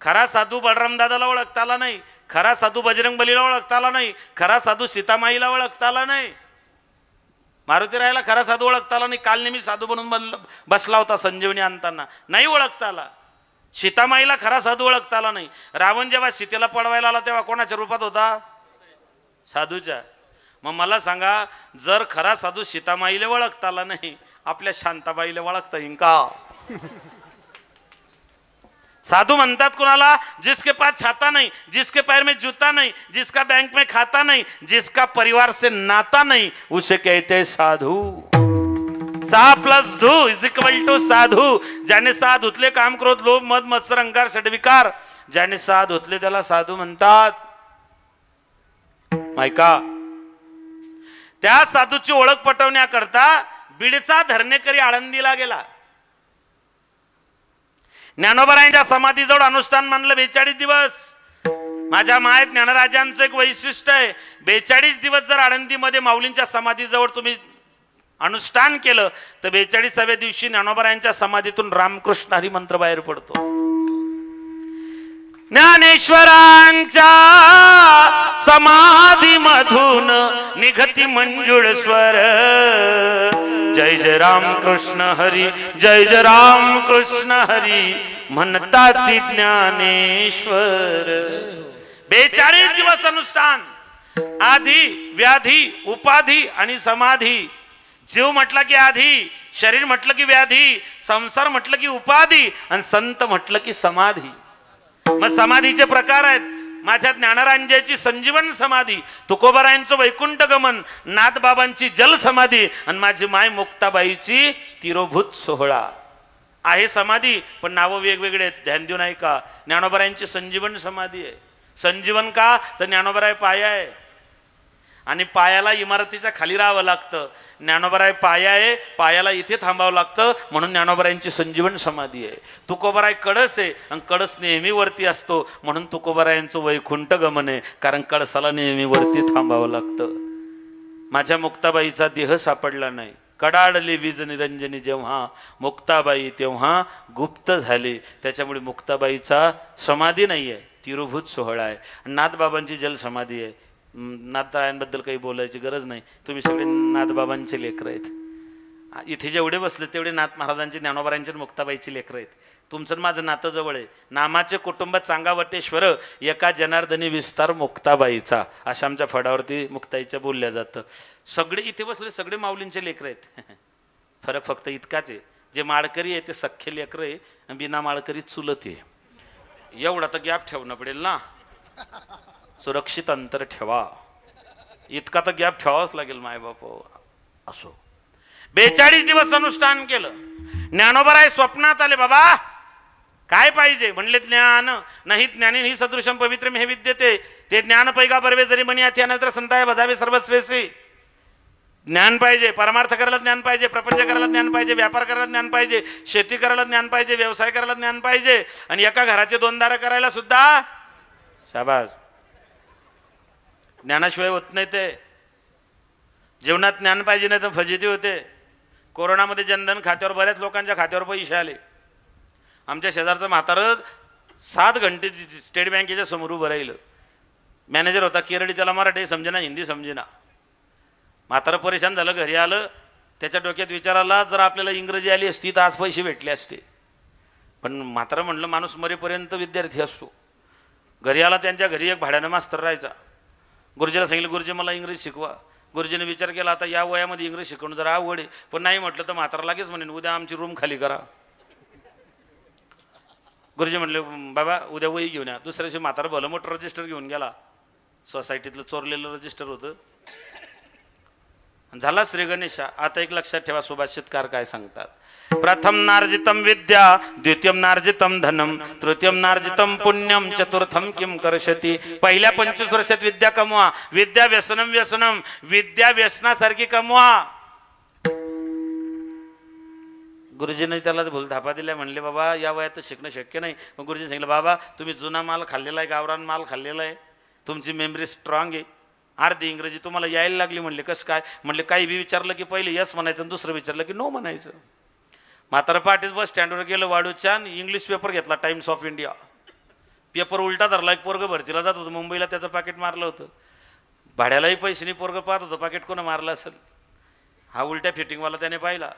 खरा साधू बलराम दादाला ओळखता आला नाही. खरा साधू बजरंग बलीला ओळखता आला नाही. खरा साधू सीतामाईला ओळखता आला नाही. मारुती रायाला खरा साधू ओळखता आला नाही. काल नेहमी साधू बनून बसला होता संजीवनी आणताना नाही ओळखता आला. सीतामाईला खरा साधू ओळखता आला नाही. रावण जेव्हा सीतेला पळवायला आला तेव्हा कोणाच्या रूपात होता. साधूच्या. मग मला सांगा जर खरा साधू सीतामाईला ओळखता आला नाही आपल्या शांताबाईला ओळखता येईल का. साधू म्हणतात कुणाला जिसके पास छाता नहीं जिसके पैर में जूता नहीं जिसका बैंक में खाता नहीं जिसका परिवार से नाता नहीं उसे कहते साधू. 6+2 साधू. ज्याने 6 धुतले काम क्रोध लोभ मद मत्सर अहंकार षड्विकार ज्याने 6 धुतले त्याला साधू म्हणतात. ऐका त्या साधूची ओळख पटवण्याकरता बीडचा धरणेकरी आळंदीला गेला. ज्ञानोबारायांच्या समाधीजवळ अनुष्ठान मानलं 42 दिवस. माझ्या माय ज्ञानराजांचं एक वैशिष्ट्य आहे. 42 दिवस जर आळंदीमध्ये माऊलींच्या समाधीजवळ तुम्ही अनुष्ठान केलं तर 42व्या दिवशी ज्ञानोबारायांच्या समाधीतून रामकृष्ण हरी मंत्र बाहेर पडतो. ज्ञानेश्वरांच्या समाधी मधून निघती मंजुळ स्वर. जय जय राम कृष्ण हरी जय जय राम कृष्ण हरी म्हणतात ज्ञानेश्वर. 42 दिवस अनुष्ठान. आधी व्याधी उपाधी आणि समाधी. जीव म्हटलं की आधी, शरीर म्हटलं की व्याधी, संसार म्हटलं की उपाधी आणि संत म्हटलं की समाधी. मग समाधीचे प्रकार आहेत. माझ्या ज्ञानरांजाची संजीवन समाधी, तुकोबारायांचं वैकुंठ गमन, नाथबाबांची जल समाधी आणि माझी माय मुक्ताबाईची तिरोभूत सोहळा आहे समाधी. पण नावं वेगवेगळे आहेत. ध्यान देऊ नाही का. ज्ञानोबारायांची संजीवन समाधी आहे. संजीवन का तर ज्ञानोबाराय पाया आहे. आणि पायाला इमारतीच्या खाली राहावं लागतं. ज्ञानोबराय पाया आहे, पायाला इथे थांबावं लागतं, म्हणून ज्ञानोबरायांची संजीवन समाधी आहे. तुकोबराय कळस आहे आणि कळस नेहमी वरती असतो, म्हणून तुकोबरायांचं वैकुंठ गमन आहे, कारण कळसाला नेहमी वरती थांबावं लागतं. माझ्या मुक्ताबाईचा देह सापडला नाही. कडाडली वीज निरंजनी जेव्हा मुक्ताबाई तेव्हा गुप्त झाली. त्याच्यामुळे मुक्ताबाईचा समाधी नाही आहे, तिरुभूत सोहळा आहे. नाथबाबांची जलसमाधी आहे. नाथरायांबद्दल काही बोलायची गरज नाही, तुम्ही सगळे नाथबाबांचे लेकरं आहेत. इथे जेवढे बसले तेवढे नाथ महाराजांचे, ज्ञानोबरायांचे, मुक्ताबाईची लेकरं आहेत. तुमचं माझं नातं जवळ आहे. नामाचे कुटुंब चांगावटेश्वर, एका जनार्दनी विस्तार मुक्ताबाईचा, अशा आमच्या फडावरती मुक्ताईच्या बोलल्या जातं. सगळे इथे बसले सगळे माऊलींचे लेकरं आहेत. फरक फक्त इतकाच आहे, जे माळकरी आहे ते सख्खे लेकरं आहे आणि बिना माळकरी चुलत आहे. एवढा तर गॅप ठेवणं पडेल ना, सुरक्षित अंतर ठेवा, इतका तर गॅप ठेवावाच लागेल मायबाप. असो 42 दिवस अनुष्ठान केलं. ज्ञानोबराय स्वप्नात आले. बाबा काय पाहिजे म्हणले? ज्ञान नाही ज्ञानी ही सदृशम पवित्रम हे विद्यते ते ज्ञान पैगा बर्वे जरी म्हणी अत्यानंतर संताय बजावे सर्वस्वेसी. ज्ञान पाहिजे, परमार्थ करायला ज्ञान पाहिजे, प्रपंच करायला ज्ञान पाहिजे, व्यापार करायला ज्ञान पाहिजे, शेती करायला ज्ञान पाहिजे, व्यवसाय करायला ज्ञान पाहिजे, आणि एका घराचे 2 दार करायला सुद्धा शाबास. ज्ञानाशिवाय होत नाही ते. जीवनात ज्ञान पाहिजे, नाही तर फजिती होते. कोरोनामध्ये जनधन खात्यावर बऱ्याच लोकांच्या खात्यावर पैसे आले. आमच्या शेजारचं म्हातारं 7 घंटे स्टेट बँकेच्या समोर उभं राहिलं. मॅनेजर होता केरळी, त्याला मराठी समजेना, हिंदी समजेना. म्हातारं परेशान झालं, घरी आलं. त्याच्या डोक्यात विचार आला, जर आपल्याला इंग्रजी आली असती तर आज पैसे भेटले असते. पण म्हातारं म्हणलं, माणूस मरेपर्यंत विद्यार्थी असतो. घरी आला, त्यांच्या घरी एक भाड्यानं मास्तर राहायचा. गुरुजीला सांगितलं, गुरुजी मला इंग्रजी शिकवा. गुरुजीने विचार केला, आता या वयामध्ये इंग्रजी शिकवणं जरा आवड आहे, पण नाही म्हटलं तर म्हातारा लागेच म्हणेन, उद्या आमची रूम खाली करा. गुरुजी म्हणले, बाबा उद्या वही घेऊन या. दुसऱ्या दिवशी म्हातारा भलं मोठं रजिस्टर घेऊन गेला. सोसायटीतलं चोरलेलं रजिस्टर होतं. झाला श्री गणेशा. आता एक लक्षात ठेवा, सुभाषितकार काय सांगतात. प्रथम नार्जितम विद्या, द्वितीयम नार्जितम धनम, तृतीयम नार्जितम पुण्यम, चतुर्थम किम करशती. पहिल्या 25 वर्षात विद्या कमवा. विद्या व्यसनम व्यसनम, विद्या व्यसनासारखी कमवा. गुरुजीने त्याला भूलथापा दिल्या. म्हणले, बाबा या वयात शिकणं शक्य नाही. मग गुरुजीने सांगितलं, बाबा तुम्ही जुना माल खाल्लेला आहे, गावरान माल खाल्लेला आहे, तुमची मेमरी स्ट्रॉंग आहे. अर्धी इंग्रजी तुम्हाला यायला लागली. म्हणले कसं काय? म्हणले काही बी विचारलं की पहिले यस म्हणायचं आणि दुसरं विचारलं की नो म्हणायचं. म्हातारा पाटील बस स्टँडवर गेलं वाडूच्या, इंग्लिश पेपर घेतला, टाइम्स ऑफ इंडिया. पेपर उलटा धरला. एक पोरगं भरतीला जात होतं मुंबईला, त्याचं पाकिट मारलं होतं. भाड्यालाही पैसे नाही, पोरगं पाहत होतं पाकिट कोणं मारलं असेल. हा उलट्या फिटिंगवाला त्याने पाहिला,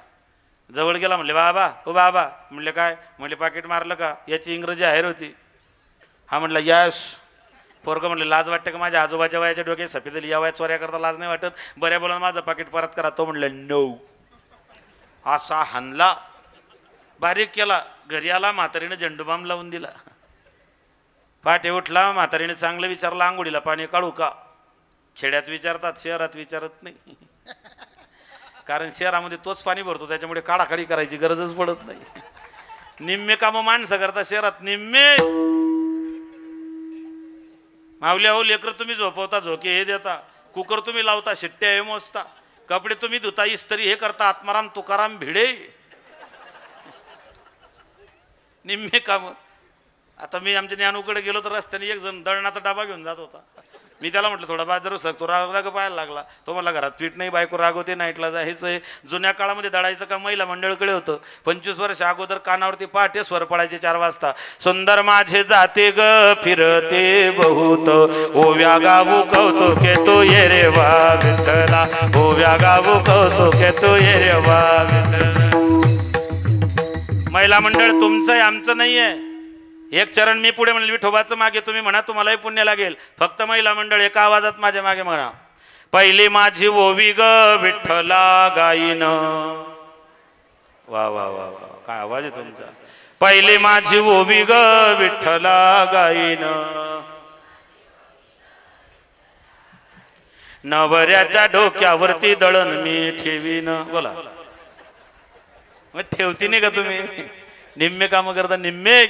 जवळ गेला. म्हणले, बाबा ओ बाबा. म्हणले काय? म्हणले पाकिट मारलं का? याची इंग्रजी आहेर होती. हा म्हणला यस. पोरगं म्हणले, लाज वाटते का? माझ्या आजोबाच्या वयाच्या डोक्यात सफेद झाली, या वयात चोऱ्या करता लाज नाही वाटत? बऱ्या बोला माझं पाकिट परत करा. तो म्हणलं नो. असा हानला, बारीक केला. घरी आला, म्हातारीने झेंडूबाम लावून दिला. पाटे उठला, म्हातारीने चांगलं विचारलं, आंघोळीला पाणी काढू का? खेड्यात विचारतात, शहरात विचारत नाही. कारण शहरामध्ये तोच पाणी भरतो, त्याच्यामुळे काढाकाढी करायची गरजच पडत नाही. निम्मे कामं माणसं करतात, शहरात निम्मे. मावल्या हो, लेकर तुम्ही झोपवता, झोके हे देता, कुकर तुम्ही लावता, शिट्ट्या हे मोजता, कपडे तुम्ही धुता, इस्त्री हे करता. आत्माराम तुकाराम भिडे निम्मे काम. आता मी आमच्या ज्ञानूकडे गेलो तर रस्त्याने एक जण दळणाचा डबा घेऊन जात होता. मी त्याला म्हटलं, थोडा बाजार तो राग पाहायला लागला. तो मला घरात पीठ नाही, बायको रागवते, नाईटला जायचं आहे. जुन्या काळामध्ये दळायचं का महिला मंडळकडे होतं. 25 वर्ष अगोदर कानावरती पहाटे स्वर पडायचे 4 वाजता. सुंदर माझे जाते ग फिरते बहुत, ओव्या गावू कौतुके तो ये रे वा विठ्ठला, ओव्या गावू कौतुके तो ये रे वा विठ्ठला. महिला मंडळ तुमचं आहे, आमचं नाहीये. एक चरण मी पुढे म्हणले, विठोबाचं मागे तुम्ही म्हणा, तुम्हालाही पुण्य लागेल. फक्त महिला मंडळ एका आवाजात माझ्या मागे म्हणा. पहिली माझी ओवी ग विठ्ठला गाईन. वा वा वा वा, काय आवाज आहे तुमचा. पहिली माझी ओवी ग विठ्ठला गाईन, नवऱ्याच्या डोक्यावरती दळण मी ठेवीन. बोला, मग ठेवती नाही का तुम्ही? निम्मे काम करता, निम्मे.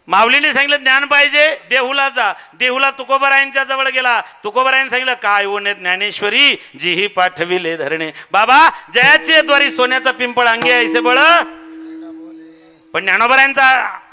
माऊलीने सांगितलं ज्ञान पाहिजे देहूला जा, देहूला तुकोबारायांच्या जवळ गेला, तुकोबारायांनी सांगितलं काय ओने ज्ञानेश्वरी जीही पाठविले धरणे, बाबा जयाचे द्वारी सोन्याचा पिंपळ अंगे ऐसे बळ, पण ज्ञानोबारायांचा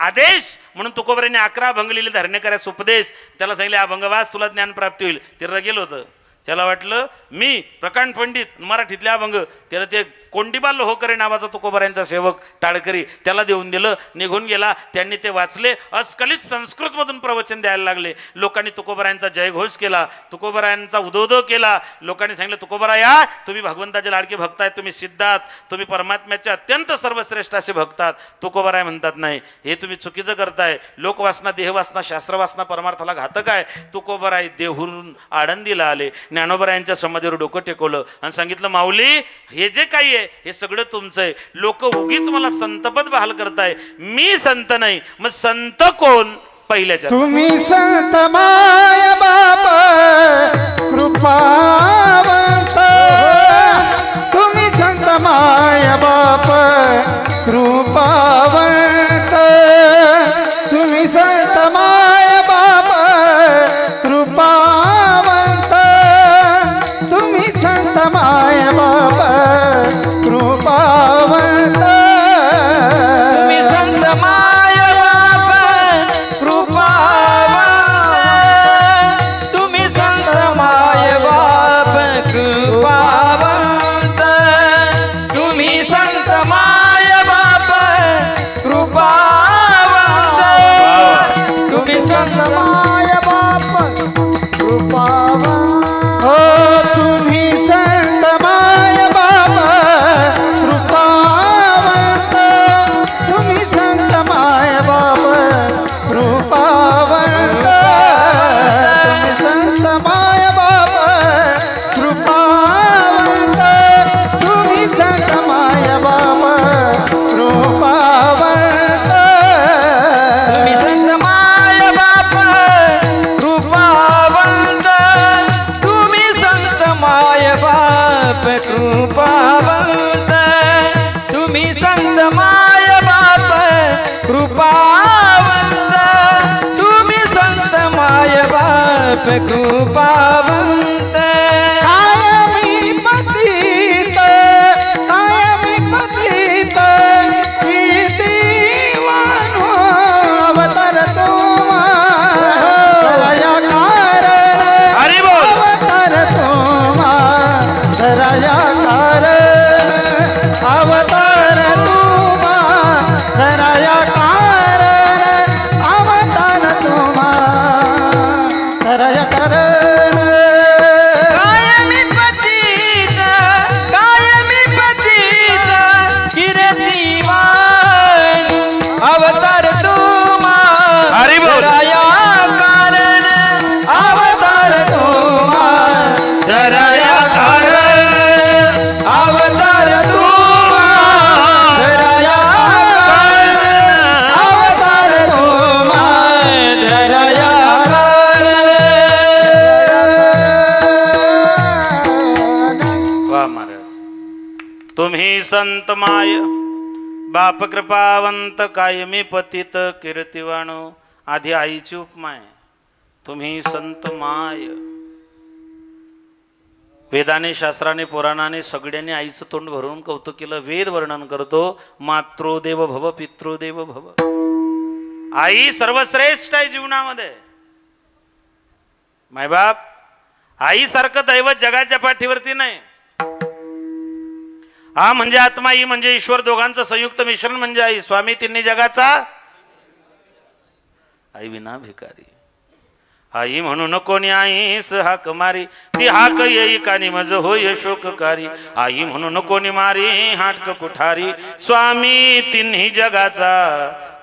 आदेश म्हणून तुकोबारांनी 11 अभंग लिहिले धरणे करायचा उपदेश, त्याला सांगितले अभंग वाच तुला ज्ञान प्राप्ती होईल. ते रगेल होतं, त्याला वाटलं मी प्रकांड पंडित मराठीतले अभंग, त्याला ते कोंडीबा लोहकरे नावाचा तुकोबारायांचा सेवक टाळकरी त्याला देऊन दिलं, निघून गेला. त्यांनी ते वाचले, अस्खलित संस्कृतमधून प्रवचन द्यायला लागले. लोकांनी तुकोबारायांचा जयघोष केला, तुकोबारायांचा उदोदो केला. लोकांनी सांगितलं तुकोबाराया तुम्ही भगवंताचे लाडके भक्त आहेत, तुम्ही सिद्ध आहात, तुम्ही परमात्म्याचे अत्यंत सर्वश्रेष्ठ असे भक्त आहात. तुकोबाराय म्हणतात नाही हे तुम्ही चुकीचं करताय, लोकवासना देहवासना शास्त्रवासना परमार्थाला घातक आहे. तुकोबाराय देहून आळंदीला आले, ज्ञानोबारायांच्या समाधीवर डोकं टेकवलं आणि सांगितलं माऊली हे जे काही आहे हे सगळं तुमचं आहे, लोक उगीच मला संतपद बहाल करताय, मी संत नाही. मग संत कोण? पहिल्याच्या तुम्ही संत माय बाप कृपावंत, तुम्ही संत माय बाप कृपावंत, तुम्ही संत माय बाप कृपावंत, तुम्ही संत माय बाप कृपावंत, तुम्ही संत माय बाप कृपावंत, तुम्ही संत माय बाप कृपावंत, तुम्ही संत माय बाप कृपावंत, तुम्ही संत माय बाप कृपावंत, हो तुम्ही संत माय बाप कृपावंत, तुम्ही संत माय बाप कृपावंत, तुम्ही संत माय बाप कृपावंत, तुम्ही संत माय बाप कृपावंत, तुम्ही संत माय बाप कृपावंत, तुम्ही संत माय बाप कृपावंत, तुम्ही संत माय बाप कृपावंत, तुम्ही संत माय बाप कृपावंत. कायमी पतित, कायमी पतित, कीर्तिवानो अवतार तुम्हा, दया कारण हरी बोल. अवतार तुम्हा, दया कारण अवतार तुम्हा, दया कारण अवतार तुम्हा, दया कारण कायमी पतित, कायमी पतित, कीर्तिवान अवतार तुम्हा, हरी बोल. दया कारण अवतार तुम्हा, दया कारण अवतार तुम्हा, दया कारण अवतार तुम्हा, दया वा महाराज. तुम्ही संत माय बाप कृपावंत कायमी पतित कीर्तिवाणो, आधी आईची उपमा आहे. तुम्ही संत माय, वेदाने शास्त्राने पुराणाने सगळ्यांनी आईचं तोंड भरून कौतुक केलं. वेद वर्णन करतो मातृदेव भव पितृदेव भव, आई सर्वश्रेष्ठ आहे जीवनामध्ये. मायबाप आईसारखं दैवत जगाच्या पाठीवरती नाही. हा म्हणजे आत्मा, ही म्हणजे ईश्वर, दोघांचं संयुक्त मिश्रण म्हणजे आई. स्वामी तिन्ही जगाचा आई विना भिकारी. आई म्हणून कोणी आईस हाक मारी, ती हाक येई कानी मज होय शोककारी. आई म्हणून कोणी मारी हाटक कुठारी, स्वामी तिन्ही जगाचा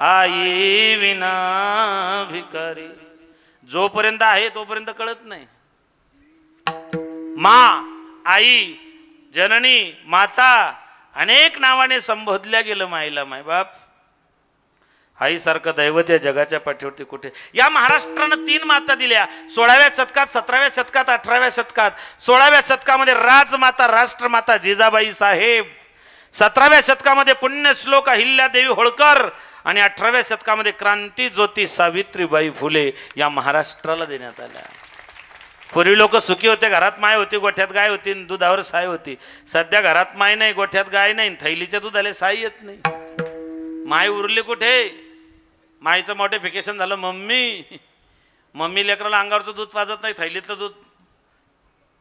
आई विना भिकारी. जोपर्यंत आहे तोपर्यंत कळत नाही. मा, आई, जननी, माता अनेक नावाने संबोधल्या गेलं माईला. मायबाप आईसारखं दैवत या जगाच्या पाठीवरती कुठे. या महाराष्ट्रानं 3 माता दिल्या. 16व्या शतकात, 17व्या शतकात, 18व्या शतकात. 16व्या शतकामध्ये राजमाता राष्ट्रमाता जिजाबाई साहेब, 17व्या शतकामध्ये पुण्यश्लोक अहिल्यादेवी होळकर आणि 18व्या शतकामध्ये क्रांती ज्योती सावित्रीबाई फुले या महाराष्ट्राला देण्यात आल्या. पूर्वी लोक सुखी होते, घरात माय होती, गोठ्यात गाय होती, दुधावर साय होती. सध्या घरात माय नाही, गोठ्यात गाय नाही, थैलीच्या दुधाला साय येत नाही. माय उरली कुठे? मायचं मॉडिफिकेशन झालं मम्मी लेकराला अंगावरचं दूध पाजत नाही, थैलीतलं दूध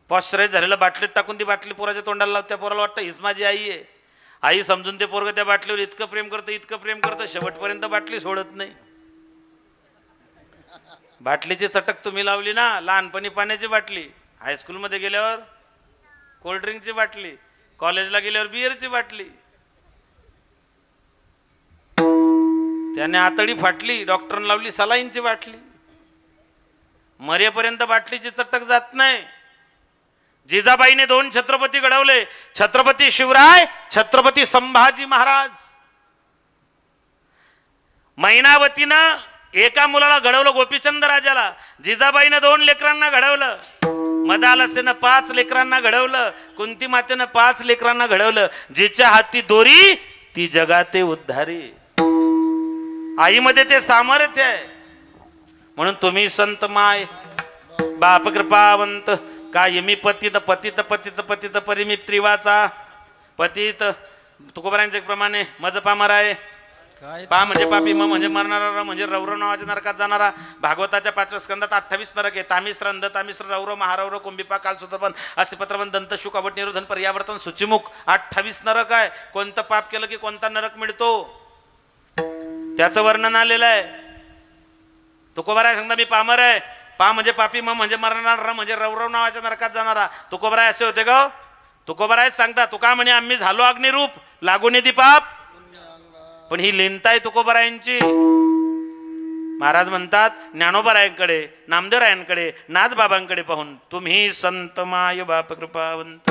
पॉश्चराईज झालेलं बाटलीत टाकून ती बाटली पोराच्या तोंडाला लावते. त्या पोराला वाटतं हीच माझी आई आहे. आई समजून ते पोरगं त्या बाटलीवर इतकं प्रेम करतं शेवटपर्यंत बाटली सोडत नाही. बाटलीची चटक तुम्ही लावली ना, लहानपणी पाण्याची बाटली, हायस्कूलमध्ये गेल्यावर कोल्ड्रिंकची बाटली, कॉलेजला गेल्यावर बिअरची बाटली. त्याने आतडी फाटली, डॉक्टरने लावली सलाईनची बाटली. मरेपर्यंत बाटलीची चटक जात नाही. जिजाबाईने 2 छत्रपती घडवले, छत्रपती शिवराय, छत्रपती संभाजी महाराज. मैनावतीनं एका मुलाला घडवलं, गोपीचंद राजाला. जिजाबाईनं 2 लेकरांना घडवलं. मदालसेनं 5 लेकरांना घडवलं. कुंती मातेनं 5 लेकरांना घडवलं. जिच्या हाती दोरी ती जगाते उद्धारी. आईमध्ये ते सामर्थ्य आहे. म्हणून तुम्ही संत माय बाप कृपावंत कायमी पतित पतित पतित पतित परिमित त्रिवाचा पतित. तुकोबारांच्या प्रमाणे मज पामराय. पा म्हणजे पापी, म म्हणजे मरणारा, र म्हणजे रौरव नावाच्या नरकात जाणारा. भागवताच्या 5व्या स्कंदात 28 नरक आहे. तामिश्र, अंध तामिश्र, रौरव, महारौरव, कुंभिपा, कालसूत्रपन, असिपत्रपन, दंतशुक, अवट, निरोधन, पर्यावर्तन, सूचिमुख 28 नरक आहे. कोणतं पाप केलं की कोणता नरक मिळतो त्याचं वर्णन आलेलं आहे. तुकोबाराय सांगता मी पामर आहे. पा म्हणजे पापी, म म्हणजे मरणारा, र म्हणजे रौरव नावाच्या नरकात जाणारा. तुकोबाराय असे होते का? तुकोबाराय सांगता तुका म्हणे आम्ही झालो अग्निरूप, लागून येते पाप. पण ही लिनताय तुकोबारायांची. महाराज म्हणतात ज्ञानोबारायांकडे, नामदेवरायांकडे, नाथबाबांकडे पाहून तुम्ही संत माय बाप कृपावंत.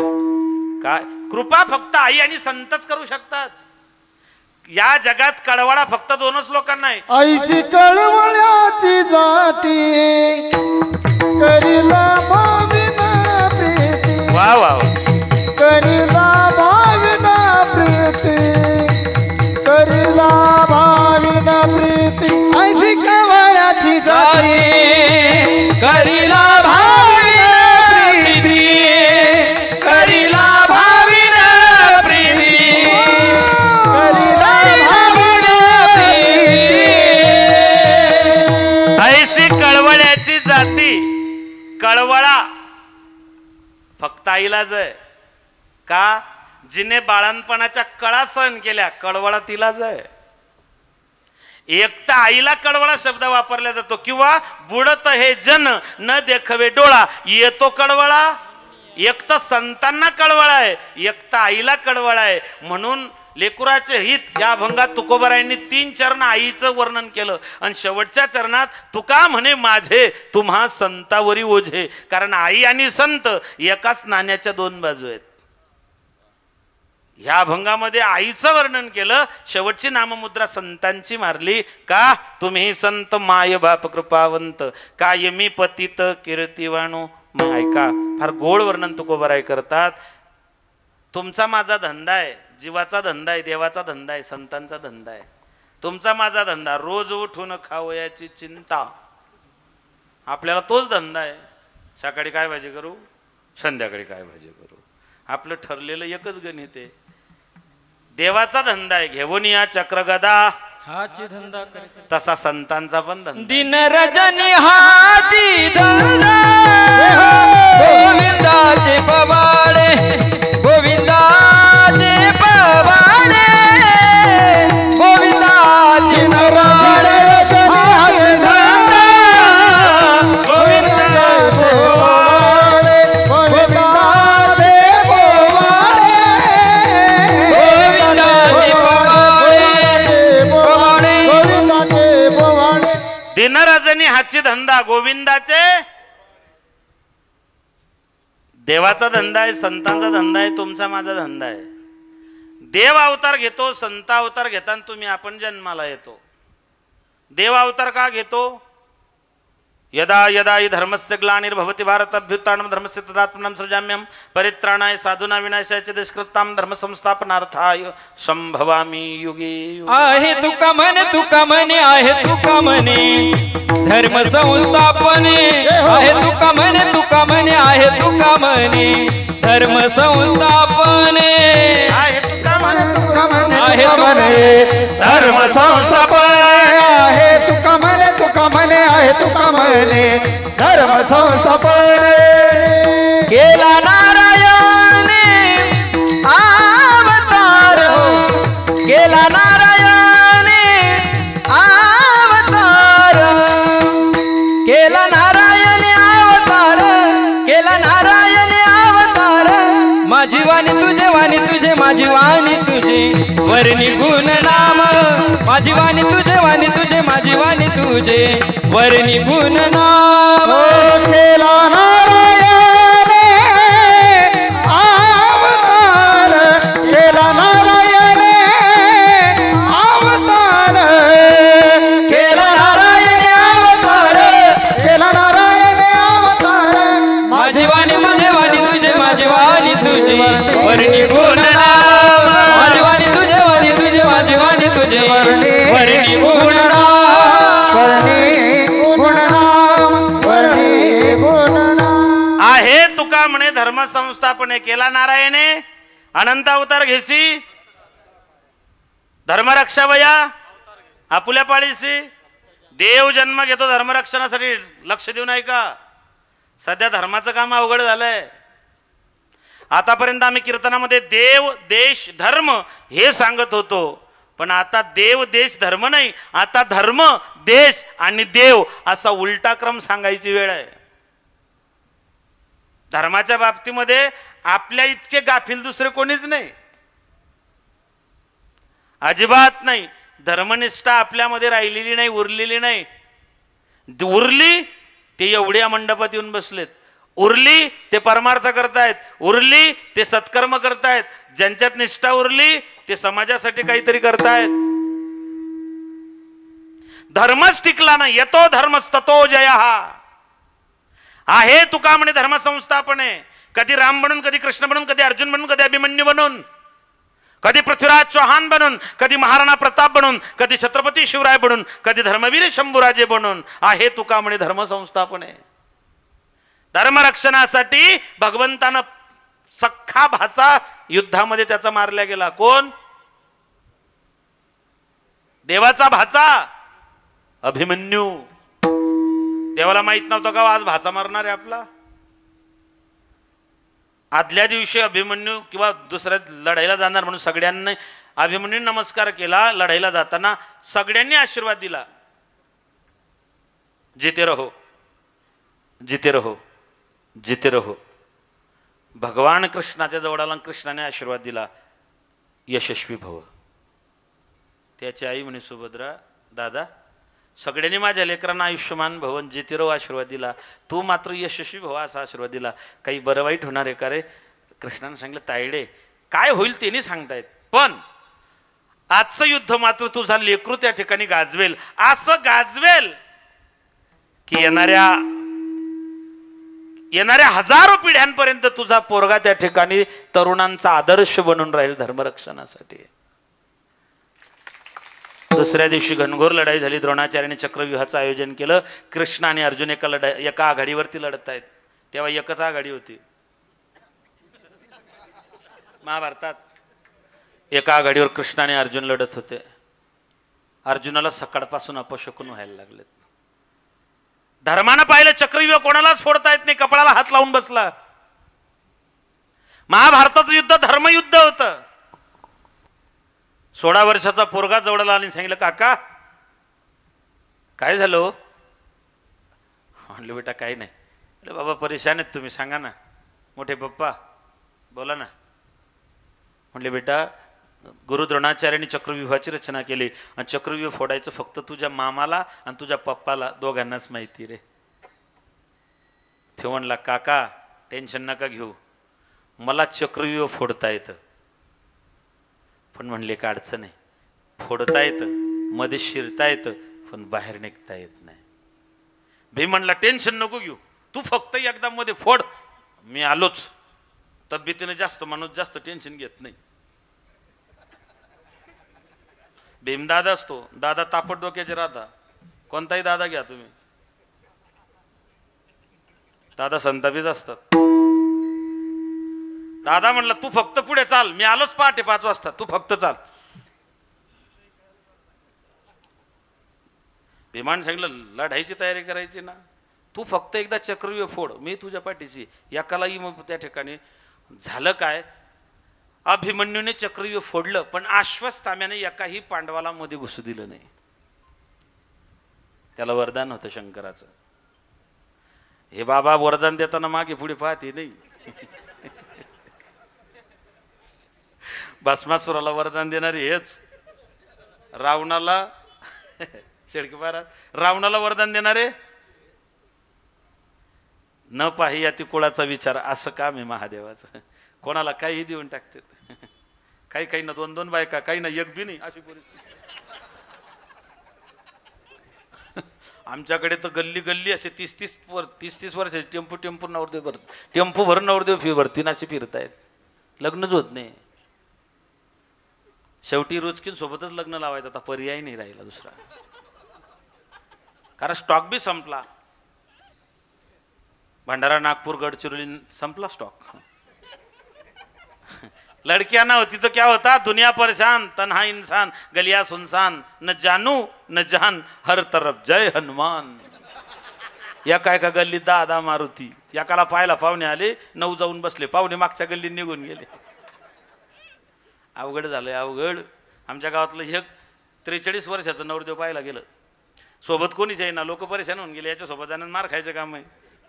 काय कृपा फक्त आई आणि संतच करू शकतात. या जगात कळवळा फक्त 2च लोकांना आहे. ऐशी कळवळ्याची जाती करीला भाविना प्रीती. वा वा वा. करीला भाविना प्रीती, करीला भाविना प्रीती. ऐशी कळवळ्याची जाती करीला भाविना प्रीती, करीला भाविना प्रीती, करीला भाविना प्रीती. ऐशी कळवळ्याची जाती. कळवळा फक्त आईलाच आहे. का? जिने बाळणपणाच्या कळा सहन केल्या, कळवळा तिलाच आहे. एकटा आईला कळवळा शब्द वापरला जातो. किंवा बुडत हे जन न देखवे डोळा, येतो कळवळा. एकटा संतांना कळवळा आहे, एकटा आईला कळवळा आहे. म्हणून लेकुराचे हित या अभंगात तुकोबारायांनी 3 चरण आईचं वर्णन केलं. आणि शेवटच्या चरणात तुका म्हणे माझे तुम्हा संतावरी ओझे. कारण आई आणि संत एकाच नाण्याच्या 2 बाजू आहेत. ह्या अभंगामध्ये आईचं वर्णन केलं, शेवटची नाममुद्रा संतांची मारली. का? तुम्ही संत माय बाप कृपावंत कायमी पतित कीर्तिवाणो. मग ऐका, फार गोड वर्णन तुकोबाराय करतात. तुमचा माझा धंदा आहे, जीवाचा धंदा आहे, देवाचा धंदा आहे, संतांचा धंदा आहे. तुमचा माझा धंदा रोज उठून खावयाची चिंता. आपल्याला तोच धंदा आहे. सकाळी काय भाजी करू, संध्याकाळी काय भाजी करू, आपलं ठरलेलं एकच गणित आहे. देवाचा धंदा आहे, घेऊन या चक्रगदा हाची धंदा तसा संतांचा पण धंदा. दिन रजनी हाची धंदा, गोविंदाचे पवाडे, गोविंदाचे पवाडे, गोविंदाचे नराडे. दिनरजनी हाची धंदा, गोविंदाचे. देवाचा धंदा आहे, संतांचा धंदा आहे, तुमचा माझा धंदा आहे. देव अवतार घेतो, संत अवतार घेताना तुम्ही आपण जन्माला येतो. देव अवतार का घेतो? यदा यदा हि धर्मस्य ग्लानिर्भवति भारत अभ्युत्थानं धर्मस्य तदात्मनं सृजाम्यहं परित्राणाय साधूनां विनाशाय च दुष्कृतां धर्म संस्थापनार्थाय संभवामि युगे युगे। आहे तुका म्हणे आहे तुका म्हणे धर्म संस्थापने आहे तुका म्हणे आहे तुका म्हणे धर्म संस्थापने आहे तुका म्हणे आहे धर्म संस्थापन आहे तुका म्हणे आहे तुका म्हणे धर्म संस्थापन केला नारायणे अवतार केला नारायणे अवतार केला नारायणे अवतार केला नारायणे अवतार माझी वाणी तुझे माझी वाणी तुझे वर्णी गुण नाम माझी वाणी तुझे माझी वाणी तुझे वर्णी गुण नाम केला नारायण अवतार केला नारायण अवतार केला नारायण अवतार केला नारायण अवतार माझी वाणी तुझे माझी वाणी तुझे वर्णी गुण नाम माझी वाणी तुझे माझी वाणी तुझे वर्णी गुण नाम वर्णी गुणनाम आहे तुका म्हणे धर्म संस्थापने केला नारायणे अनंत अवतार घेसी धर्मरक्षा वया आपुल्या पाळीसी देव जन्म घेतो धर्मरक्षणासाठी लक्ष देऊ नाही का? सध्या धर्माचं काम अवघड झालंय. आतापर्यंत आम्ही कीर्तनामध्ये देव देश धर्म हे सांगत होतो, पण आता देव देश धर्म नाही, आता धर्म देश आणि देव असा उलटा क्रम सांगायची वेळ आहे. धर्माच्या बाबतीमध्ये आपल्या इतके गाफील दुसरे कोणीच नाही, अजिबात नाही. धर्मनिष्ठा आपल्यामध्ये राहिलेली नाही, उरलेली नाही. उरली ते एवढ्या मंडपात येऊन बसलेत, उरली ते परमार्थ करतायत, उरली ते सत्कर्म करतायत, ज्यांच्यात निष्ठा उरली ते समाजासाठी काहीतरी करतायत. धर्मच टिकला नाही, येतो धर्मस्ततो जयः. आहे तुका म्हणे धर्म संस्थापने. कधी राम बनून, कधी कृष्ण बनून, कधी अर्जुन बनून, कधी अभिमन्यू बनून, कधी पृथ्वीराज चौहान बनून, कधी महाराणा प्रताप बनून, कधी छत्रपती शिवराय बनून, कधी धर्मवीर शंभूराजे बनून. आहे तुका म्हणे धर्म संस्थापने. धर्मरक्षणासाठी भगवंतानं सख्खा भाचा युद्धामध्ये त्याचा मारला गेला. कोण? देवाचा भाचा अभिमन्यू. देवाला माहित नव्हतं का आज भाचा मारणार आहे आपला? आदल्या दिवशी अभिमन्यू किंवा दुसऱ्या लढाईला जाणार म्हणून सगळ्यांनी अभिमन्यू नमस्कार केला. लढाईला जाताना सगळ्यांनी आशीर्वाद दिला, जिते रहो जिते रहो जिते रहो. भगवान कृष्णाच्या जवळ आला, कृष्णाने आशीर्वाद दिला, यशस्वी भव. त्याची आई म्हणे सुभद्रा, दादा सगळ्यांनी माझ्या लेकरांना आयुष्यमान भवन जिते रहो आशीर्वाद दिला, तू मात्र यशस्वी भव असा आशीर्वाद दिला, काही बरं वाईट होणार आहे का रे? कृष्णाने सांगितलं, तायडे काय होईल ते नाही सांगतायत, पण आजचं युद्ध मात्र तुझा लेकरू त्या ठिकाणी गाजवेल. असं गाजवेल की येणाऱ्या हजारो पिढ्यांपर्यंत तुझा पोरगा त्या ठिकाणी तरुणांचा आदर्श बनून राहील धर्मरक्षणासाठी. दुसऱ्या दिवशी घनघोर लढाई झाली. द्रोणाचार्याने चक्रव्यूहाचं आयोजन केलं. कृष्ण आणि अर्जुन एका आघाडीवरती लढत आहेत. तेव्हा एकच आघाडी होती महाभारतात. एका आघाडीवर कृष्ण आणि अर्जुन लढत होते. अर्जुनाला सकाळपासून अपशकुन व्हायला लागलेत. धर्मानं पाहिलं चक्रव्यूह कोणालाच फोडता येत नाही, कपाळाला हात लावून बसला. महाभारताचं युद्ध धर्मयुद्ध होतं. 16 वर्षाचा पोरगा जवळला आणि सांगितलं, काका काय झालं? म्हणलं, बेटा काही नाही. अरे बाबा परेशान आहेत तुम्ही, सांगा ना. मोठे पप्पा बोला ना. म्हणले, बेटा गुरु द्रोणाचार्यांनी चक्रव्यूहाची रचना केली आणि चक्रव्यूह फोडायचं फक्त तुझ्या मामाला आणि तुझ्या पप्पाला दोघांनाच माहिती रे. ते म्हणला, काका टेन्शन नका घेऊ, मला चक्रव्यूह फोडता येतं. पण म्हणले, का अडचण आहे, फोडता येतं, मध्ये शिरता येतं, पण बाहेर निघता येत नाही. भीम म्हणला टेन्शन नको घेऊ, तू फक्त एकदा मध्ये फोड, मी आलोच. तब्येतीने जास्त माणूस जास्त टेन्शन घेत नाही. भीमदादा असतो, दादा तापट डोक्याचे राहता, कोणताही दादा घ्या तुम्ही, दादा संतापीच असतात. दादा म्हणला तू फक्त पुढे चाल, मी आलोच पहाटे 5 वाजता, तू फक्त चाल. भीमाने सांगितलं लढाईची तयारी करायची ना, तू फक्त एकदा चक्रव्यूह फोड, मी तुझ्या पाठीशी. एकालाही मग त्या ठिकाणी झालं काय, अभिमन्यूने चक्रव्यूह फोडलं, पण अश्वत्थाम्याने एकाही पांडवाला मध्ये घुसू दिलं नाही. त्याला वरदान होतं शंकराचं. हे बाबा वरदान देताना मागे पुढे पाहते नाही. भस्मासुराला वरदान देणारे हेच, रावणाला शेडके महाराज, रावणाला वरदान देणारे न पाही या ती कुळाचा विचार, असं काम आहे महादेवाचं. कोणाला काही देऊन टाकते. काही काही ना 2-2 बायका, काही ना एक बी नाही, अशी परिस्थिती. आमच्याकडे तर गल्ली गल्ली असे 30-30 वर्ष टेम्पो नवरदेव भरत, टेम्पो भरून नवरदेव भरतीन असे फिरतायत, लग्नच होत नाही. शेवटी रोजकीन सोबतच लग्न लावायचं, आता पर्याय नाही राहिला दुसरा, कारण स्टॉक बी संपला. भंडारा, नागपूर, गडचिरोली संपला स्टॉक. लड़कियां ना होती तो क्या होता, दुनिया परेशान, तन्हा इंसान, गलिया सुनसान, न जानू न जान, हर तरफ जय हनुमान. एका गल्लीत 10 मारुती, एकाला पाहायला पाहुणे आले, 9 जाऊन बसले, पाहुणे मागच्या गल्लीत निघून गेले. अवघड झालंय अवघड. आमच्या गावातलं एक 43 वर्षाचं नवरदेव पाहायला गेलं, सोबत कोणीच आहे ना, लोक परेशान होऊन गेले. याच्या सोबत जाण्यात मार खायचं काम आहे.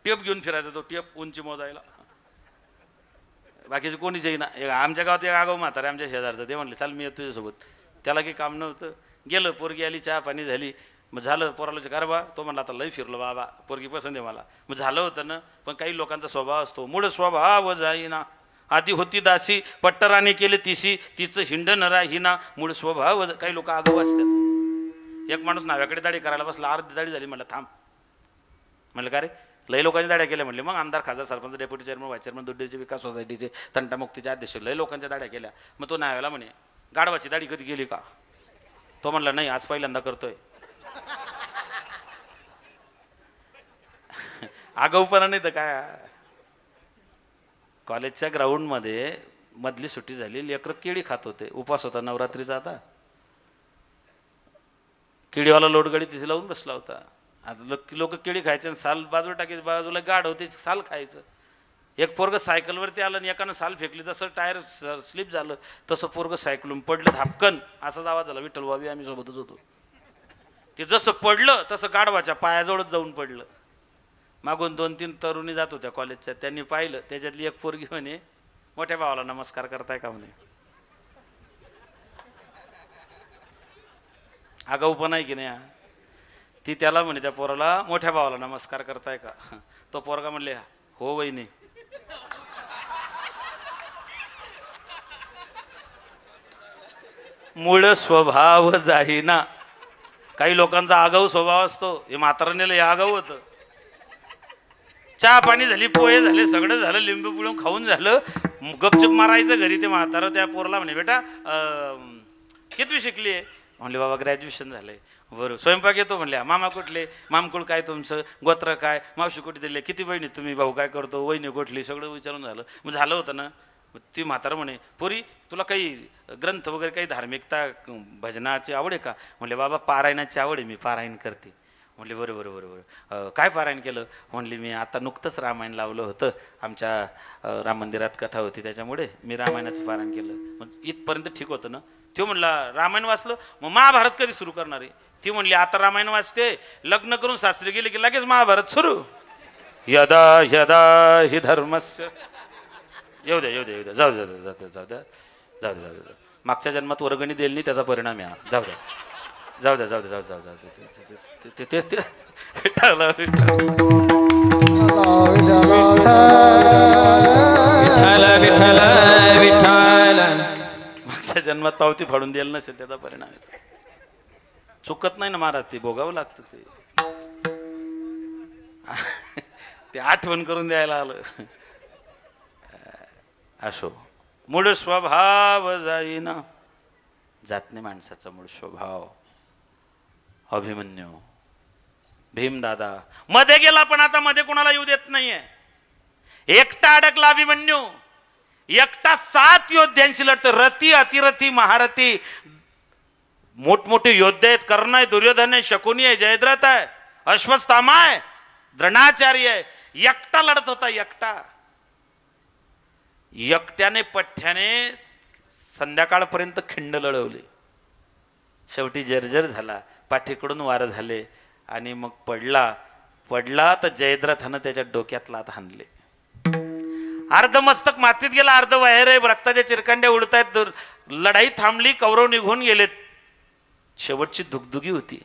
टेप घेऊन फिरायचा, तो टेप उंची मोजायला, बाकीचे कोणीच आहे ना. आमच्या गावात एक आगाऊ म्हातारे आमच्या शेजारचं, ते म्हणले चल मी येतो तुझ्यासोबत. त्याला काही काम नव्हतं, गेलं. पोरगी आली, चहा पाणी झाली, मग झालं. पोराला कारबा, तो म्हणला आता लय फिरलो बाबा, पोरगी पसंत आहे मला. मग झालं होतं ना, पण काही लोकांचा स्वभाव असतो, मूळ स्वभाव जाईना, आधी होती दासी, पट्टराने केले तिशी, तिचं हिंड न राहीना, मूळ स्वभाव. काही लोक आगाऊ असतात. एक माणूस नाव्याकडे दाढी करायला बसला, अर्धी दाढी झाली, म्हणलं थांब. म्हणलं का रे, लय लोकांच्या दाड्या केल्या. म्हणले मग आमदार, खासदार, sarpanch, deputy chairman, vice chairman, दुड्डीचे विकास सोसायटीचे, तंटामुक्तीचे अध्यक्ष, लय लोकांच्या दाड्या केल्या. मग तो नाव्याला म्हणे गाढवाची दाढी कधी केली का? तो म्हणला नाही, आज पहिल्यांदा करतोय. आगाऊपणा नाही तर काय. कॉलेजच्या ग्राउंडमध्ये मधली सुट्टी झाली, लेकरं केळी खात होते, उपास होता नवरात्रीचा. आता केळीवाला लोटगडी तिथे लावून बसला होता. आता लोक केळी खायचे, साल बाजूला टाकायचे, बाजूला गाड होते, साल खायचं. एक पोरग सायकलवरती आलं आणि एकानं साल फेकली, जसं टायर स्लिप झालं तसं पोरग सायकलून पडलं धापकन, असाच आवाज झाला. विठ्ठल बाबी आम्ही सोबतच होतो. ते जसं पडलं तसं गाढवाच्या पायाजवळच जाऊन पडलं. मागून 2-3 तरुणी जात होत्या कॉलेजच्या, त्यांनी पाहिलं. त्याच्यातली एक पोरगी म्हणे मोठ्या भावाला नमस्कार करताय का म्हणे. आगाऊपणा आहे की नाही. ती त्याला म्हणे, त्या पोराला, मोठ्या भावाला नमस्कार करताय का? तो पोरगा म्हणले हो वहिनी. मूळ स्वभाव जाईना. काही लोकांचा आगाऊ स्वभाव असतो. हे म्हातारानेला हे आगाऊ होतं. चहा पाणी झाली, पोहे झाले, सगळं झालं, लिंबू पिळून खाऊन झालं, गपचूप मारायचं घरी. ते म्हातारं त्या पोरला म्हणे बेटा कितवी शिकली आहे? म्हणले बाबा ग्रॅज्युएशन झालंय. बरं, स्वयंपाक येतो म्हणल्या. मामा कुठले? मामकुळ काय तुमचं? गोत्र काय? मावशी कुठे दिले? किती बहिणी तुम्ही? भाऊ काय करतो? वहिनी कुठली? सगळं विचारून झालं. मग झालं होतं ना. ती म्हातारं म्हणे पोरी तुला काही ग्रंथ वगैरे काही धार्मिकता भजनाची आवड आहे का? म्हणले बाबा पारायणाची आवड आहे, मी पारायण करते. म्हणले बरं बरं बरं बरं, काय पारायण केलं? म्हणली मी आता नुकतंच रामायण लावलं होतं, आमच्या राम मंदिरात कथा होती त्याच्यामुळे मी रामायणाचं पारायण केलं. मग इथपर्यंत ठीक होतं ना. तो म्हणला रामायण वाचलं, मग महाभारत कधी सुरू करणार आहे? ती म्हणली आता रामायण वाचते, लग्न करून सासरी गेले की लगेच महाभारत सुरू. यदा यदा हि धर्मस्य. येऊ द्या येऊ द्या येऊ द्या, जाऊ द्या जाऊ द्या जाऊ द्या जाऊ द्या जाऊ द्या. मागच्या जन्मात वर्गणी दिली नाही त्याचा परिणाम आहे. जाऊ द्या जाऊ द्या जाऊ द्या जाऊ जाऊ जाऊ ते ते ते विठ्ठल विठ्ठल विठ्ठल विठ्ठल. मागच्या जन्मात पावती फाडून द्यायला नसेल त्याचा परिणाम आहे. चुकत नाही ना महाराज, ते भोगावं लागतं. ते ते आठवण करून द्यायला आलं. असो, मूळ स्वभाव जाईना, जात नाही माणसाचा मूळ स्वभाव. अभिमन्यू भीमदादा मध्ये गेला, पण आता मध्ये कोणाला येऊ देत नाहीये. एकटा अडकला अभिमन्यू, एकटा 7 योद्ध्यांशी लढतो. रथी, अतिरथी, महारथी, मोठमोठे योद्धे आहेत. कर्ण आहे, दुर्योधन आहे, शकुनी आहे, जयद्रथ आहे, अश्वत्थामा आहे, द्रोणाचार्य आहे. एकटा लढत होता, एकटा. एकट्याने पठ्ठ्याने संध्याकाळपर्यंत खिंड लढवली. शेवटी जर्जर झाला, पाठीकडून वार झाले आणि मग पडला तर जयद्रथानं त्याच्या डोक्यात लाथ हाणले. अर्ध मस्तक मातीत गेला, अर्ध बाहेर आहे, रक्ताच्या चिरकांड्या उडतायत. लढाई थांबली, कौरव निघून गेलेत. शेवटची दुगदुगी होती.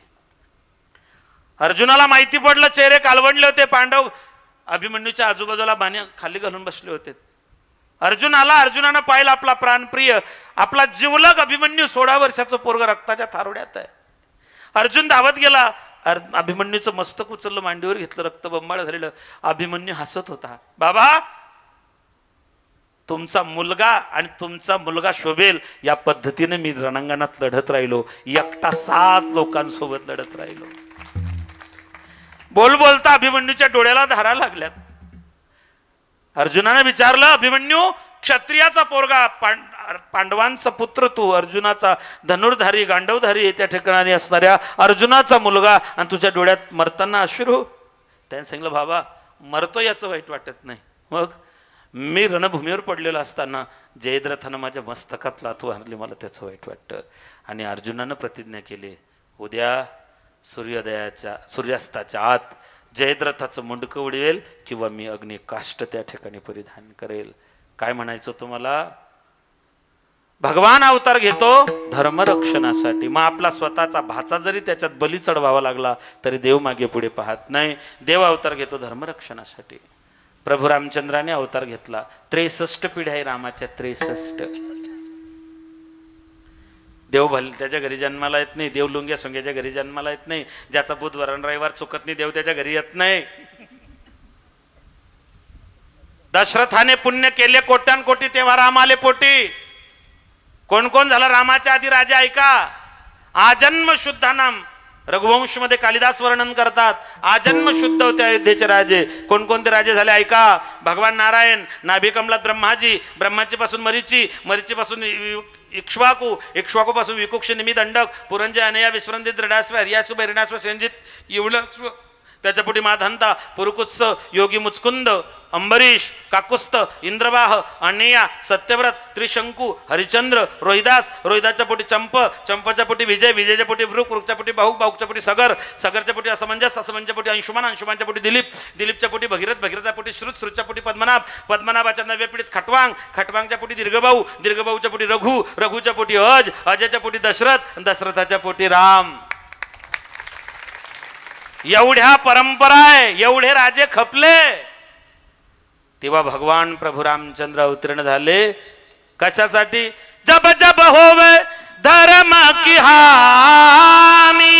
अर्जुनाला माहिती पडलं, चेहरे कालवणले होते. पांडव अभिमन्यूच्या आजूबाजूला बाणी खाली घालून बसले होते. अर्जुन आला, अर्जुनानं पाहिलं आपला प्राणप्रिय, आपला जिवलग अभिमन्यू, 16 वर्षाचं पोरग रक्ताच्या थारोड्यात आहे. अर्जुन धावत गेला, अभिमन्यूचं मस्तक उचललं, मांडीवर घेतलं, रक्तबंबाळ झालेलं. अभिमन्यू हसत होता. बाबा, तुमचा मुलगा शोभेल या पद्धतीने मी रणांगणात लढत राहिलो. एकटा 7 लोकांसोबत लढत राहिलो. बोलता अभिमन्यूच्या डोळ्याला धारा लागल्यात. अर्जुनाने विचारलं, अभिमन्यू क्षत्रियाचा पोरगा, पांडवांचा पुत्र तू, अर्जुनाचा धनुर्धारी गांडवधारी त्या ठिकाणी असणाऱ्या अर्जुनाचा मुलगा, आणि तुझ्या डोळ्यात मरताना अश्रू. त्याने सांगितलं, बाबा मरतो याचं वाईट वाटत नाही. मग मी रणभूमीवर पडलेलो असताना जयद्रथानं माझ्या मस्तकात लाथ मारली, मला त्याचं वाईट वाटतं. आणि अर्जुनानं प्रतिज्ञा केली, उद्या सूर्यास्ताच्या आत जयद्रथाचं मुंडकं उडवेल किंवा मी अग्निकाष्ट त्या ठिकाणी परिधान करेल. काय म्हणायचं तुम्हाला? भगवान अवतार घेतो धर्मरक्षणासाठी. मग आपला स्वतःचा भाचा जरी त्याच्यात बली चढवावा लागला तरी देव मागे पुढे पाहत नाही. देव अवतार घेतो धर्मरक्षणासाठी. प्रभू रामचंद्राने अवतार घेतला. 63 पिढ्या आहे रामाच्या, 63. देव त्याच्या घरी जन्माला येत नाही, देव लुंग्या सोंग्याच्या घरी जन्माला येत नाही. ज्याचा बुधवार रविवार चुकत नाही, देव त्याच्या घरी येत नाही. दशरथाने पुण्य केले कोट्यानकोटी, तेव्हा राम आले पोटी. कोण कोण झाला रामाच्या आधी राजा? ऐका, आजन्म शुद्धानाम. रघुवंश मध्ये कालिदास वर्णन करतात, आजन्म शुद्ध होते अयोध्येचे राजे. कोणकोणते राजे झाले ऐका. भगवान नारायण, नाभी कमलात ब्रह्माजी, ब्रह्माची पासून मरीची, मरीची पासून इक्ष्वाकू, इक्ष्वाकू पासून विकुक्ष निमी दंडक, पुरंजय अनया विस्वंदित रडास्व हरियासु बैरणास्व संजित येवलास्व, त्याच्या पुढे माधंता, पुरुकुत्स, योगी मुचकुंद, अंबरीश, काकुस्त, इंद्रवाह, अनया, सत्यव्रत, त्रिशंकू, हरिचंद्र, रोहिदास, रोहिदासच्या पोटी चंप, चंपाच्या पोटी विजय, विजयच्या पोटी वृक, वृकच्या पोटी बाहुक, बाहुकच्या पोटी सगर, सगरच्या पोटी असमंजस, असमंजच्या पोटी अंशुमान, अंशुमानच्या पोटी दिलीप, दिलीपच्या पोटी भगीरथ, भगीरथच्या पोटी श्रुत, श्रुतच्या पोटी पद्मनाभ, पद्मनाभाच्या 9व्या पिढीत खटवांग, खटवांगच्या पोटी दीर्घबाहू, दीर्घबाहूच्या पोटी रघु, रघुच्या पोटी अज, अजयच्या पोटी दशरथ, दशरथाच्या पोटी राम. एवढ्या परंपरा आहे, एवढे राजे खपले. तेव्हा भगवान प्रभू रामचंद्र अवतीर्ण झाले. कशासाठी? जब जब होवे धर्म की हानि,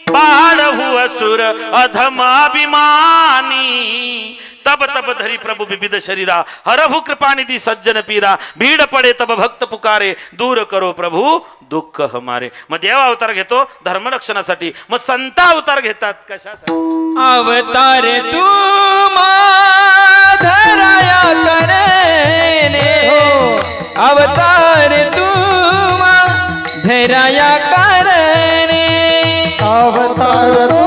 बाळहु असुर अधम अभिमानी, तब तब धरी प्रभु विविध शरीरा, हरभु कृपा निधि सज्जन पीरा, भीड़ पडे तब भक्त पुकारे, दूर करो प्रभु दुःख हमारे. मग देव अवतार घेतो धर्मरक्षणासाठी. मग संत अवतार घेतात कशासाठी? अवतार तू धराया करने हो, अवतार तू धराया करने, अवतार तू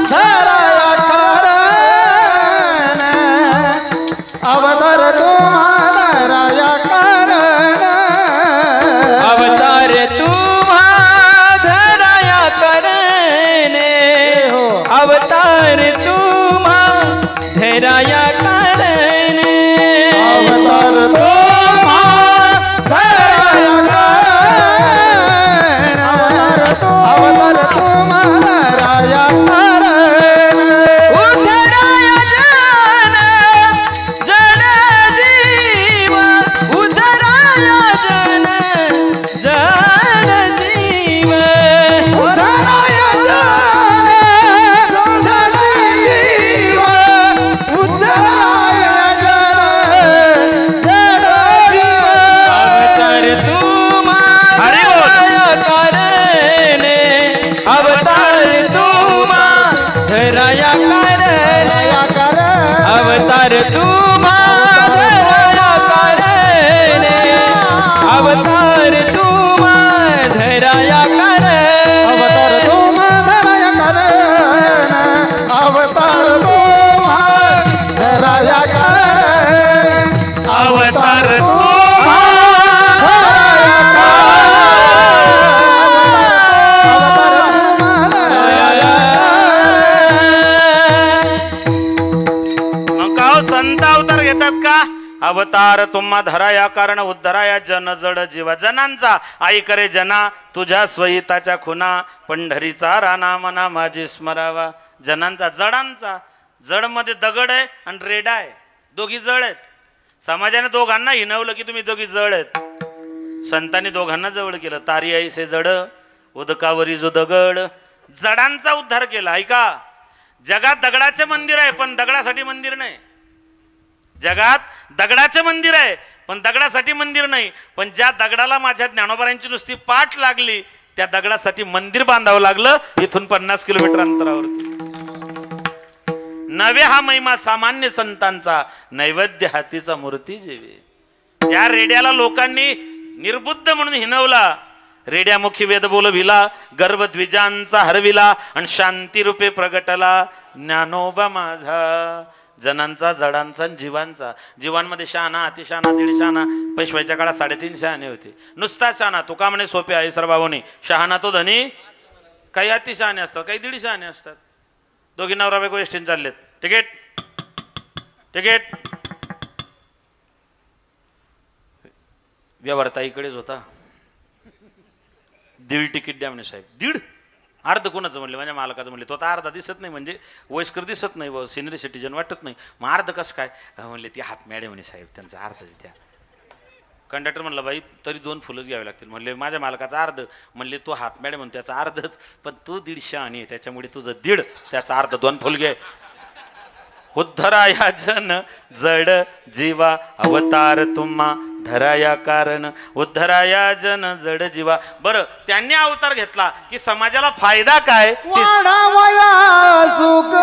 धराया करने, अवतार तू धराया करने, अवतार तू धराया करने, अवतार तू धराया करने, अवतार तू अवतार तू धराया करने, उधराया जन जन जीव, उधराया जन जन जीव, उधराया जन जन अवतार तुम्हा धराया कारण अवतार तुम्हा धराया कारण अवतार तुम्हा धराया कारण अवतार तुम्हा धराया कारण अवतार तुम्हा धराया कारण अवतार संत अवतार घेतात का? अवतार तुम्हा धराया कारण उद्धराया जन जड जीवा जनांचा आई करे जना तुझ्या स्वहिताच्या खुना पंढरीचा राणा मना माझी स्मरावा जनांचा जडांचा जड मध्ये दगड आहे आणि रेडा आहे दोघी जड आहेत समाजाने दोघांना हिनवलं की तुम्ही दोघी जड आहेत संतांनी दोघांना जवळ केलं तारी ऐसे जड उदकावरी जो दगड जडांचा उद्धार केला ऐका जगात दगडाचे मंदिर आहे पण दगडासाठी मंदिर नाही जगात दगडाचे मंदिर आहे पण दगडासाठी मंदिर नाही पण ज्या दगडाला माझ्या ज्ञानोबारांची नुसती पाठ लागली त्या दगडासाठी मंदिर बांधावं लागलं इथून 50 किलोमीटर अंतरावरती नवे हा महिमा सामान्य संतांचा नैवेद्य हातीचा मूर्ती जेवे ज्या रेड्याला लोकांनी निर्बुद्ध म्हणून हिनवला रेड्यामुखी वेद बोलविला गर्वद्विजांचा हरविला आणि शांती रूपे प्रगटला ज्ञानोबा माझा जनांचा जडांचा जीवांचा जीवांमध्ये शहाणा अतिशहाणा दीड शहाणा पेशवाईच्या काळात 3.5 शहाणे होते नुसता शहाणा तुका म्हणे सोपे आहे सर्वांनी शहाणा तो धनी काही अतिशहाणे असतात काही दीड शहाणे असतात दोघी नवरा बायको एसटीने चाललेत तिकीट तिकीट व्यवहार ताईकडेच होता दीड तिकीट द्या म्हणे साहेब दीड अर्ध कोणाचं म्हणले माझ्या मालकाचं म्हणले तो आता अर्धा दिसत नाही म्हणजे वयस्कर दिसत नाही सिनियर सिटीजन वाटत नाही मग अर्ध कसं काय म्हणले ती हात मॅडे म्हणे साहेब त्यांचा अर्धच द्या कंडक्टर म्हणलं बाई तरी 2 फुलंच घ्यावे लागतील म्हणले माझ्या मालकाचा अर्ध म्हणले तो हात मॅडे म्हणून त्याचा अर्धच पण तू 150 आणि त्याच्यामुळे तुझं दीड त्याचा अर्ध 2 फुल घे उद्धराया जन जड जीवा अवतार तुम्हा धराया कारण उद्धराया जन जड जीवा बरं त्यांनी अवतार घेतला की समाजाला फायदा काय वाढावया सुख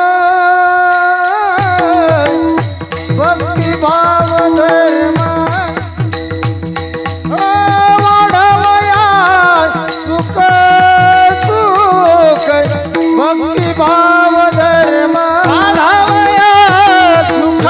भक्ती भाव धर्म वाढावया सुख सुख भक्ती भाव धर्म वाढावया सुख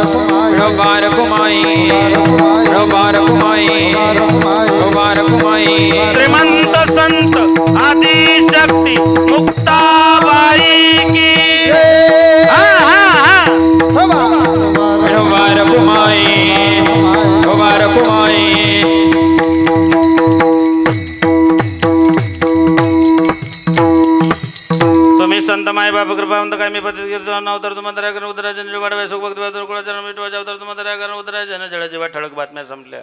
विठोबार कुमाई विठोबार कुमाई विठोबार कुमाई श्रीमंत संत आदि शक्ती मुक्ताबाई की विठोबार कुमाई विठोबार कुमाई तुम्ही संत माय बाप कृपावंत काय मी पद्धत कीर्तन अवतार तुम्हाला करून उदराजन वाढवाय सुख भक्त वातर कुळाचरण मिटवायचे अवतार तुम्हाला करून उदराजन जळाची ठळक बातम्या संपल्या.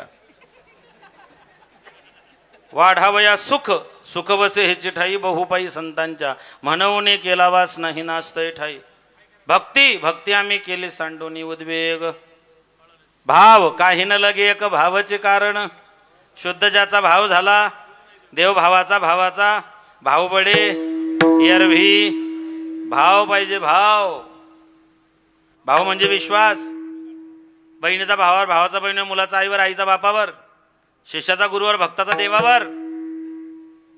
वाढावया सुख सुख वसे हे चिठाई बहुपाई संतांच्या म्हणून केला वास नाही नाचतय ठाई. भक्ती भक्ती आम्ही केली सांडोनी उद्वेग भाव काही न लगे एक भावाचे कारण शुद्ध ज्याचा भाव झाला देव भावाचा भावाचा भाव बडे एरवी भाव पाहिजे. भाव भाव म्हणजे विश्वास. बहिणीचा भावावर भावाचा बहिणीवर मुलाचा आईवर आईचा बापावर शिष्याचा गुरुवर भक्ताचा देवावर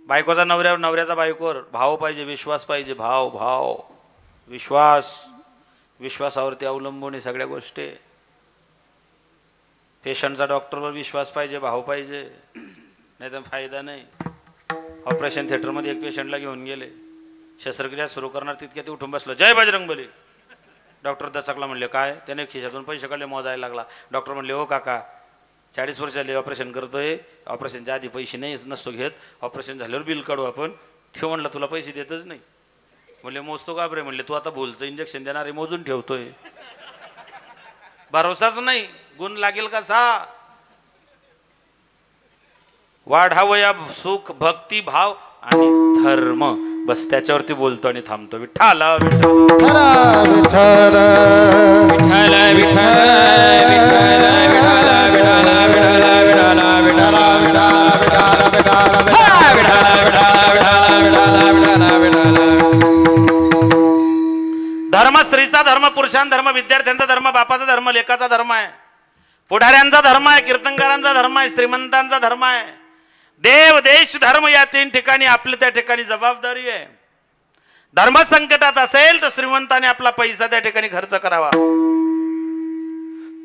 बायकोचा नवऱ्यावर नवऱ्याचा बायकोवर भाव पाहिजे विश्वास पाहिजे. भाव भाव विश्वास विश्वासावरती अवलंबून आहे सगळ्या गोष्टी. पेशंटचा डॉक्टरवर विश्वास पाहिजे भाव पाहिजे नाही तर फायदा नाही. ऑपरेशन थिएटरमध्ये एक पेशंटला घेऊन गेले शस्त्रक्रिया सुरू करणार तितक्या ते उठून बसलं जय बजरंगबली. डॉक्टर दचकला म्हणले काय त्याने खिशातून पैसे काढले मोजायला लागला. डॉक्टर म्हणले हो काका 40 वर्ष झाले ऑपरेशन करतोय ऑपरेशनच्या आधी पैसे नाही नसतो घेत ऑपरेशन झाल्यावर बिल काढू आपण. ते म्हणलं तुला पैसे देतच नाही. म्हणले मोजतो का बरे म्हणले तू आता भूलचं इंजेक्शन देणारे मोजून ठेवतोय भरोसाच नाही गुण लागेल कसा. वाढावया सुख भक्ती भाव आणि धर्म बस त्याच्यावरती बोलतो आणि थांबतो. विठ्ठला विठ्ठल विठ्ठल विठ्ठल धर्म स्त्रीचा धर्म पुरुषांचा धर्म विद्यार्थ्यांचा धर्म बापाचा धर्म लेकाचा धर्म आहे. पुढाऱ्यांचा धर्म आहे कीर्तनकारांचा धर्म आहे श्रीमंतांचा धर्म आहे. देव देश धर्म या 3 ठिकाणी आपल्या त्या ठिकाणी जबाबदारी आहे. धर्म संकटात असेल तर श्रीमंताने आपला पैसा त्या ठिकाणी खर्च करावा.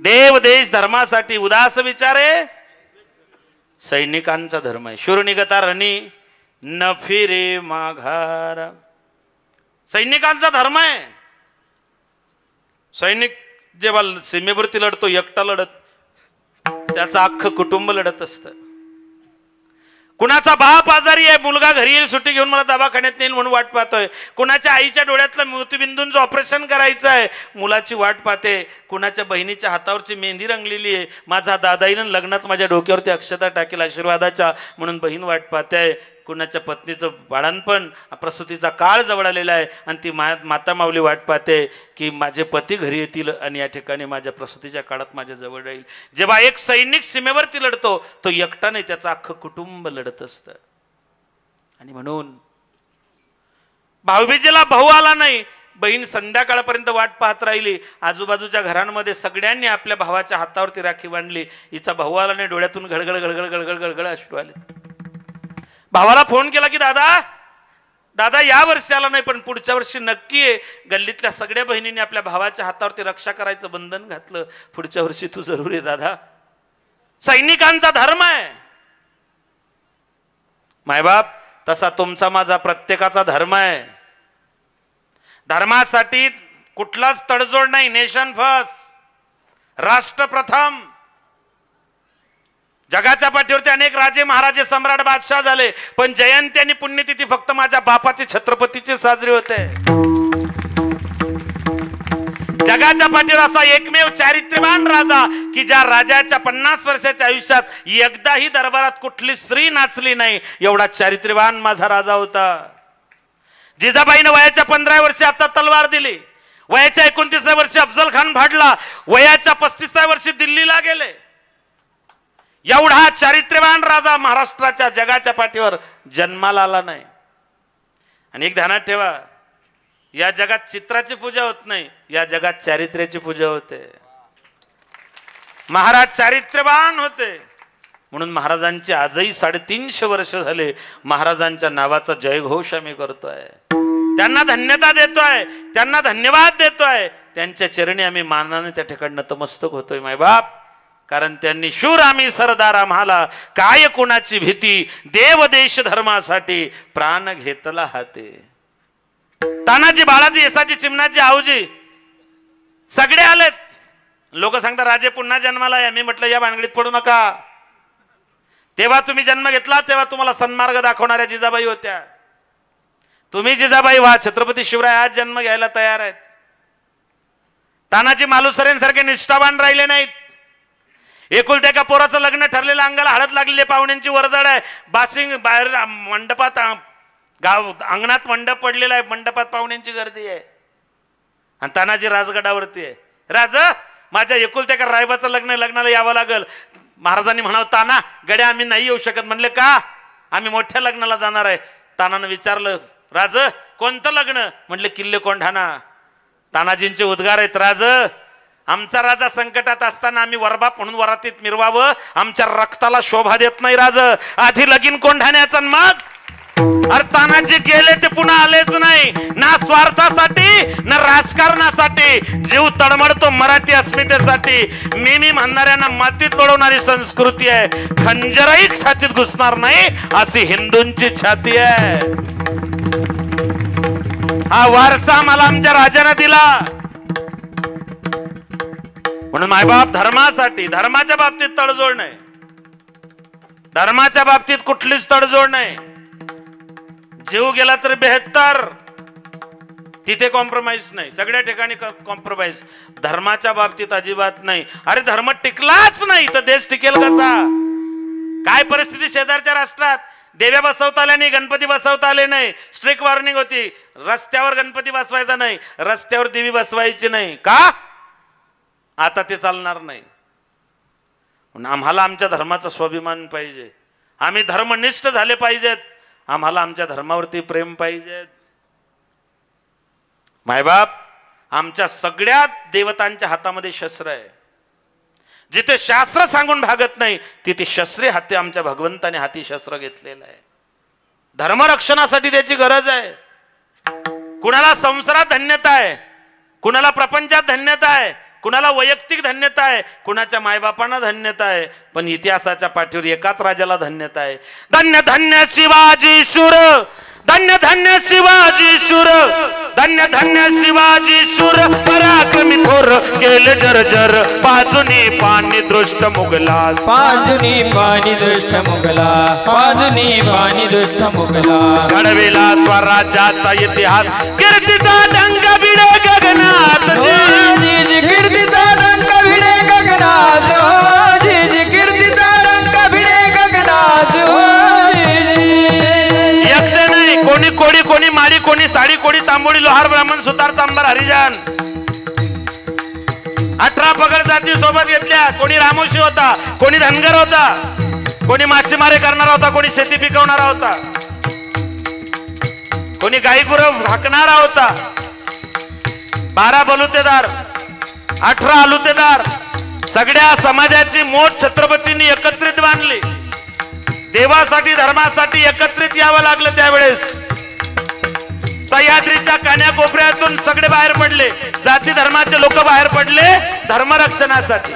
देव देश धर्मासाठी उदास विचारे सैनिकांचा धर्म आहे. शूर निगता रणी न फिरे माघार सैनिकांचा धर्म आहे. सैनिक जेव्हा सीमेवरती लढतो एकटा लढत त्याचं अख्खं कुटुंब लढत असतं. कुणाचा बाप आजारी आहे मुलगा घरी येईल सुट्टी घेऊन मला दवाखान्यात नेईल म्हणून वाट पाहतोय. कुणाच्या आईच्या डोळ्यातलं मोतीबिंदूंचं ऑपरेशन करायचं आहे मुलाची वाट पाहते. कुणाच्या बहिणीच्या हातावरची मेहंदी रंगलेली आहे माझा दादाईनं लग्नात माझ्या डोक्यावरती अक्षता टाकेल आशीर्वादाच्या म्हणून बहीण वाट पाहते. कुणाच्या पत्नीचं बाळणपण प्रसूतीचा काळ जवळ आलेला आहे आणि ती माता माऊली वाट पाहते की माझे पती घरी येतील आणि या ठिकाणी माझ्या प्रसूतीच्या काळात माझ्या जवळ राहील. जेव्हा एक सैनिक सीमेवरती लढतो तो एकटा नाही त्याचं अख्खं कुटुंब लढत असतं. आणि म्हणून भाऊबीजेला भाऊ आला नाही बहीण संध्याकाळपर्यंत वाट पाहत राहिली. आजूबाजूच्या घरांमध्ये सगळ्यांनी आपल्या भावाच्या हातावरती राखी बांधली. हिचा भाऊ आला नाही डोळ्यातून गळगळ गळगळ गळगळ गळगळ अश्रू आले. भावाला फोन केला की दादा दादा या वर्षी आला नाही पण पुढच्या वर्षी नक्की आहे. गल्लीतल्या सगळ्या बहिणींनी आपल्या भावाच्या हातावरती रक्षा करायचं बंधन घातलं. पुढच्या वर्षी तू जरूर आहे दादा. सैनिकांचा धर्म आहे मायबाप तसा तुमचा माझा प्रत्येकाचा धर्म आहे. धर्मासाठी कुठलाच तडजोड नाही. नेशन फर्स्ट राष्ट्र प्रथम. जगाच्या पाठीवरती अनेक राजे महाराजे सम्राट बादशाह झाले पण जयंती आणि पुण्यतिथी फक्त माझ्या बापाची छत्रपतीची साजरी होते. जगाच्या पाठीवर असा एकमेव चारित्र्यवान राजा की ज्या राजाच्या 50 वर्षाच्या आयुष्यात एकदाही दरबारात कुठली स्त्री नाचली नाही एवढा चारित्र्यवान माझा राजा होता. जिजाबाईने वयाच्या 15 वर्षी आता तलवार दिली. वयाच्या 29व्या वर्षी अफजल खान भाडला. वयाच्या 35व्या वर्षी दिल्लीला गेले. एवढा चारित्र्यवान राजा महाराष्ट्राच्या जगाच्या पाठीवर जन्माला आला नाही. आणि एक ध्यानात ठेवा या जगात चित्राची पूजा होत नाही या जगात चारित्र्याची पूजा होते. महाराज चारित्र्यवान होते म्हणून महाराजांची आजही 350 वर्ष झाले महाराजांच्या नावाचा जयघोष आम्ही करतोय. त्यांना धन्यता देतोय त्यांना धन्यवाद देतोय त्यांच्या चरणी आम्ही मानाने त्या ठिकाणी नतमस्तक होतोय मायबाप. कारण त्यांनी शूर आम्ही सरदार आम्हाला काय कुणाची भीती, देव देश धर्मासाठी प्राण घेतला हाते. तानाजी, बाळाजी, येसाची, चिमणाजी, आऊजी सगळे आलेत. लोक सांगतात राजे पुन्हा जन्माला आहे. मी म्हटलं या भानगडीत पडू नका. तेव्हा तुम्ही जन्म घेतला तेव्हा तुम्हाला सन्मार्ग दाखवणाऱ्या जिजाबाई होत्या. तुम्ही जिजाबाई व्हा. छत्रपती शिवराय आज जन्म घ्यायला तयार आहेत. तानाजी मालुसरेंसारखे निष्ठावान राहिले नाहीत. एकुलत्या एका पोराचं लग्न ठरलेलं, अंगाला हळद लागलेली, पाहुण्यांची वर्दळ आहे, बासिंग बाहेर मंडपात, गाव अंगणात मंडप पडलेला आहे, मंडपात पाहुण्यांची गर्दी आहे. आणि तानाजी राजगडावरती आहे. राज, माझ्या एकुलत्या एका रायबाचं लग्न, लग्नाला यावं लागल. महाराजांनी म्हणावं ताना गड्या आम्ही नाही येऊ शकत. म्हणले का? आम्ही मोठ्या लग्नाला जाणार आहे. तानानं विचारलं राज कोणतं लग्न? म्हणले किल्ले कोंढाणा. तानाजींचे उद्गार आहेत. राज, आमचा राजा संकटात असताना आम्ही वरबाप म्हणून वरातीत मिरवावं, आमच्या रक्ताला शोभा देत नाही राज. आधी लगीन कोंढाण्याचं मग. अरे तानाजी गेले ते पुन्हा आलेच नाही. ना स्वार्थासाठी ना राजकारणासाठी. जीव तडमडतो मराठी अस्मितेसाठी. मी म्हणणाऱ्यांना मातीत लोळवणारी संस्कृती आहे. खंजरही छातीत घुसणार नाही अशी हिंदूंची छाती आहे. हा वारसा मला आमच्या राजाने दिला. म्हणून मायबाप धर्मासाठी, धर्माच्या बाबतीत तडजोड नाही. धर्माच्या बाबतीत कुठलीच तडजोड नाही. जीव गेला तर 72, तिथे कॉम्प्रोमाइज नाही. सगळ्या ठिकाणी कॉम्प्रोमाइज. धर्माच्या बाबतीत अजिबात नाही. अरे धर्म टिकलाच नाही तर देश टिकेल कसा? काय परिस्थिती शेजारच्या राष्ट्रात? देव्या बसवता आल्या नाही, गणपती बसवता आले नाही. स्ट्रिक्ट वॉर्निंग होती, रस्त्यावर गणपती बसवायचा नाही, रस्त्यावर देवी बसवायची नाही. का? आता ते चालणार नाही. आम्हाला आमच्या धर्माचा स्वाभिमान पाहिजे. आम्ही धर्मनिष्ठ झाले पाहिजेत. आम्हाला आमच्या धर्मावरती प्रेम पाहिजे. मायबाप, आमच्या सगळ्या देवतांच्या हातामध्ये शस्त्र आहे. जिथे शास्त्र सांगून भागत नाही तिथे शस्त्रे हाती आमच्या भगवंताने हाती शस्त्र घेतलेलं आहे. धर्मरक्षणासाठी त्याची गरज आहे. कुणाला संसारात धन्यता आहे, कुणाला प्रपंचात धन्यता आहे, कुणाला वैयक्तिक धन्यता आहे, कुणाच्या मायबापांना धन्यता आहे. पण इतिहासाच्या पाठीवर एकाच राजाला धन्यता आहे. धन्य धन्य शिवाजी शूर, धन्य धन्य शिवाजी शूर, धन्य धन्य शिवाजी शूर, पराक्रमी थोर केले जर्जर, बाजूनी पाणी दृष्ट मुगला, बाजूनी पाणी दृष्ट मुगला, बाजूनी पाणी दृष्ट मुगला. घडविला स्वराज्याचा इतिहास, कीर्तीचा डंक भिडे गगनात. कीर्तीचा डंक भिडे गगनात, कीर्तीचा डंक भिडे गगनात. कोणी कोडी, कोणी माळी, कोणी साडी, कोणी तांबोळी, लोहार, ब्राह्मण, सुतार, चांबार, हरिजन 18 पगड जाती सोबत घेतल्या. कोणी रामोशी होता, कोणी धनगर होता, कोणी मासेमारी करणारा होता, कोणी शेती पिकवणारा होता, कोणी गाई गुरं हाकणारा होता. 12 बलुतेदार, 18 अलुतेदार, सगळ्या समाजाची मोठ छत्रपतींनी एकत्रित बांधली. देवासाठी, धर्मासाठी एकत्रित यावं लागलं. त्यावेळेस सह्याद्रीच्या कान्याकोपऱ्यातून सगळे बाहेर पडले. जाती धर्माचे लोक बाहेर पडले धर्मरक्षणासाठी.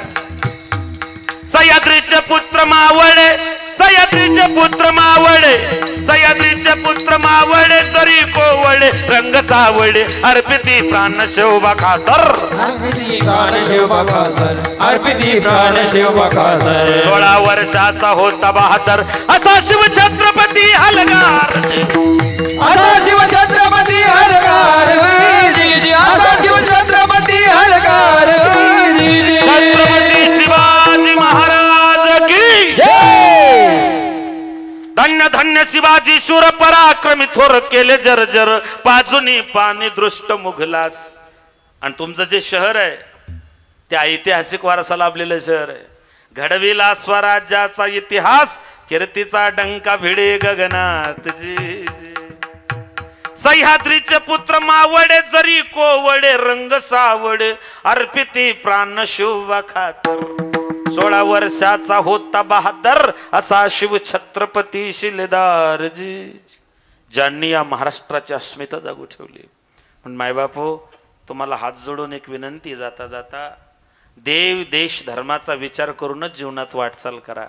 सह्याद्रीचे पुत्र मावळे, सह्याद्रीचे पुत्र मावळे, सह्याद्रीचे पुत्र मावळे, जरी कोवळे रंग सावळे, अर्पिती प्राण शोभा खातर, अर्पिती प्राण शोभा खातर, अर्पिती प्राण शोभा खातर. 16 वर्षाचा होता बहादर, असा शिवछत्रपती हलगार, असा शिवछत्रपती हलगार, असा शिवछत्रपती हलगार. छत्रपती शिवाजी महाराज की जय. धन्य धन्य शिवाजी शूर, पराक्रमी थोर केले जर्जर, बाजूनी पाणी दृष्ट मुघलास. आणि तुमचं जे शहर आहे ते ऐतिहासिक वारसा लाभलेलं शहर आहे. घडविला स्वराज्याचा इतिहास, कीर्तीचा डंका भिडे गगनात. जी सह्याद्रीचे पुत्र मावळे, जरी कोवळे रंग सावळे, अर्पिती प्राण शोभा खातर. 16 वर्षाचा होता बहादर, असा शिव छत्रपती शिलेदारजी, ज्यांनी या महाराष्ट्राची अस्मिता जागू ठेवली. पण मायबापू, तुम्हाला हात जोडून एक विनंती जाता जाता, देव देश धर्माचा विचार करूनच जीवनात वाटचाल करा.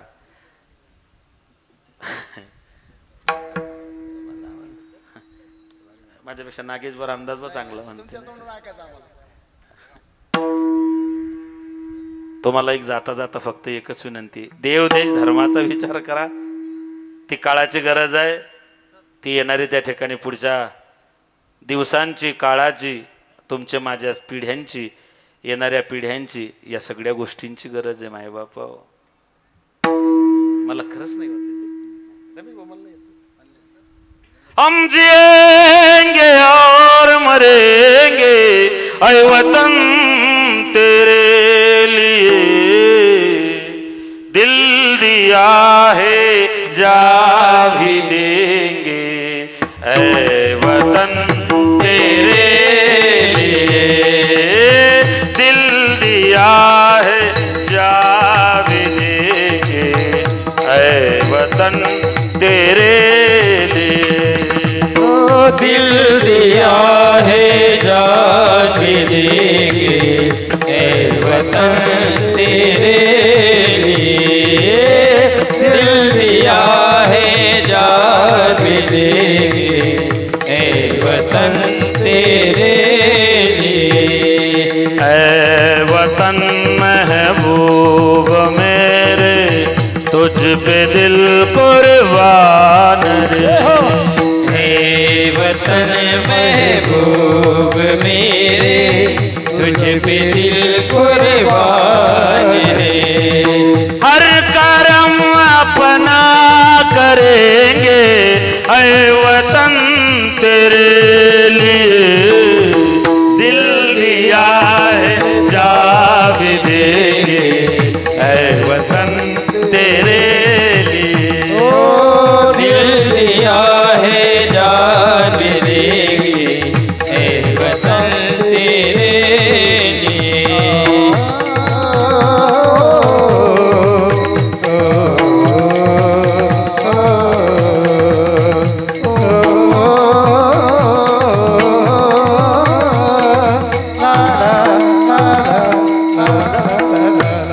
माझ्यापेक्षा नागेश बर रामदास बर चांगलं म्हणते. तुम्हाला एक जाता जाता फक्त एकच विनंती, देव देश धर्माचा विचार करा. ती काळाची गरज आहे. ती येणारी त्या ठिकाणी पुढच्या दिवसांची, काळाची, तुमच्या माझ्या पिढ्यांची, येणाऱ्या पिढ्यांची, या सगळ्या गोष्टींची गरज आहे. मायबाप मला खरंच नाही होत. हम जिएंगे और मरेंगे ऐ वतन तेरे लिए, दिल दिया है जा भी देंगे ऐ वतन तेरे लिए, दिल दिया है जा भी देंगे ऐ वतन तेरे लिए. दिल दिया है जान भी देंगे ऐ वतन तेरे लिए, दिल दिया है जान भी देंगे ऐ वतन तेरे लिए. ऐ वतन महबूब मेरे, तुझ पे दिल कुर्बान रे. वतन महबूब मेरे, तुझ पे दिल कुर्बान है. हर करम अपना करेंगे ऐ वतन तेरे लिए, दिल दिया है जा भी देंगे ऐ वतन तेरे लिए. ओ दिल दिया है जान भी देंगे ऐ वतन तेरे लिए.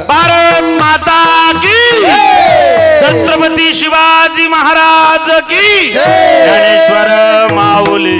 भारत माता की, छत्रपती शिवाजी महाराज की, ज्ञानेश्वर माऊली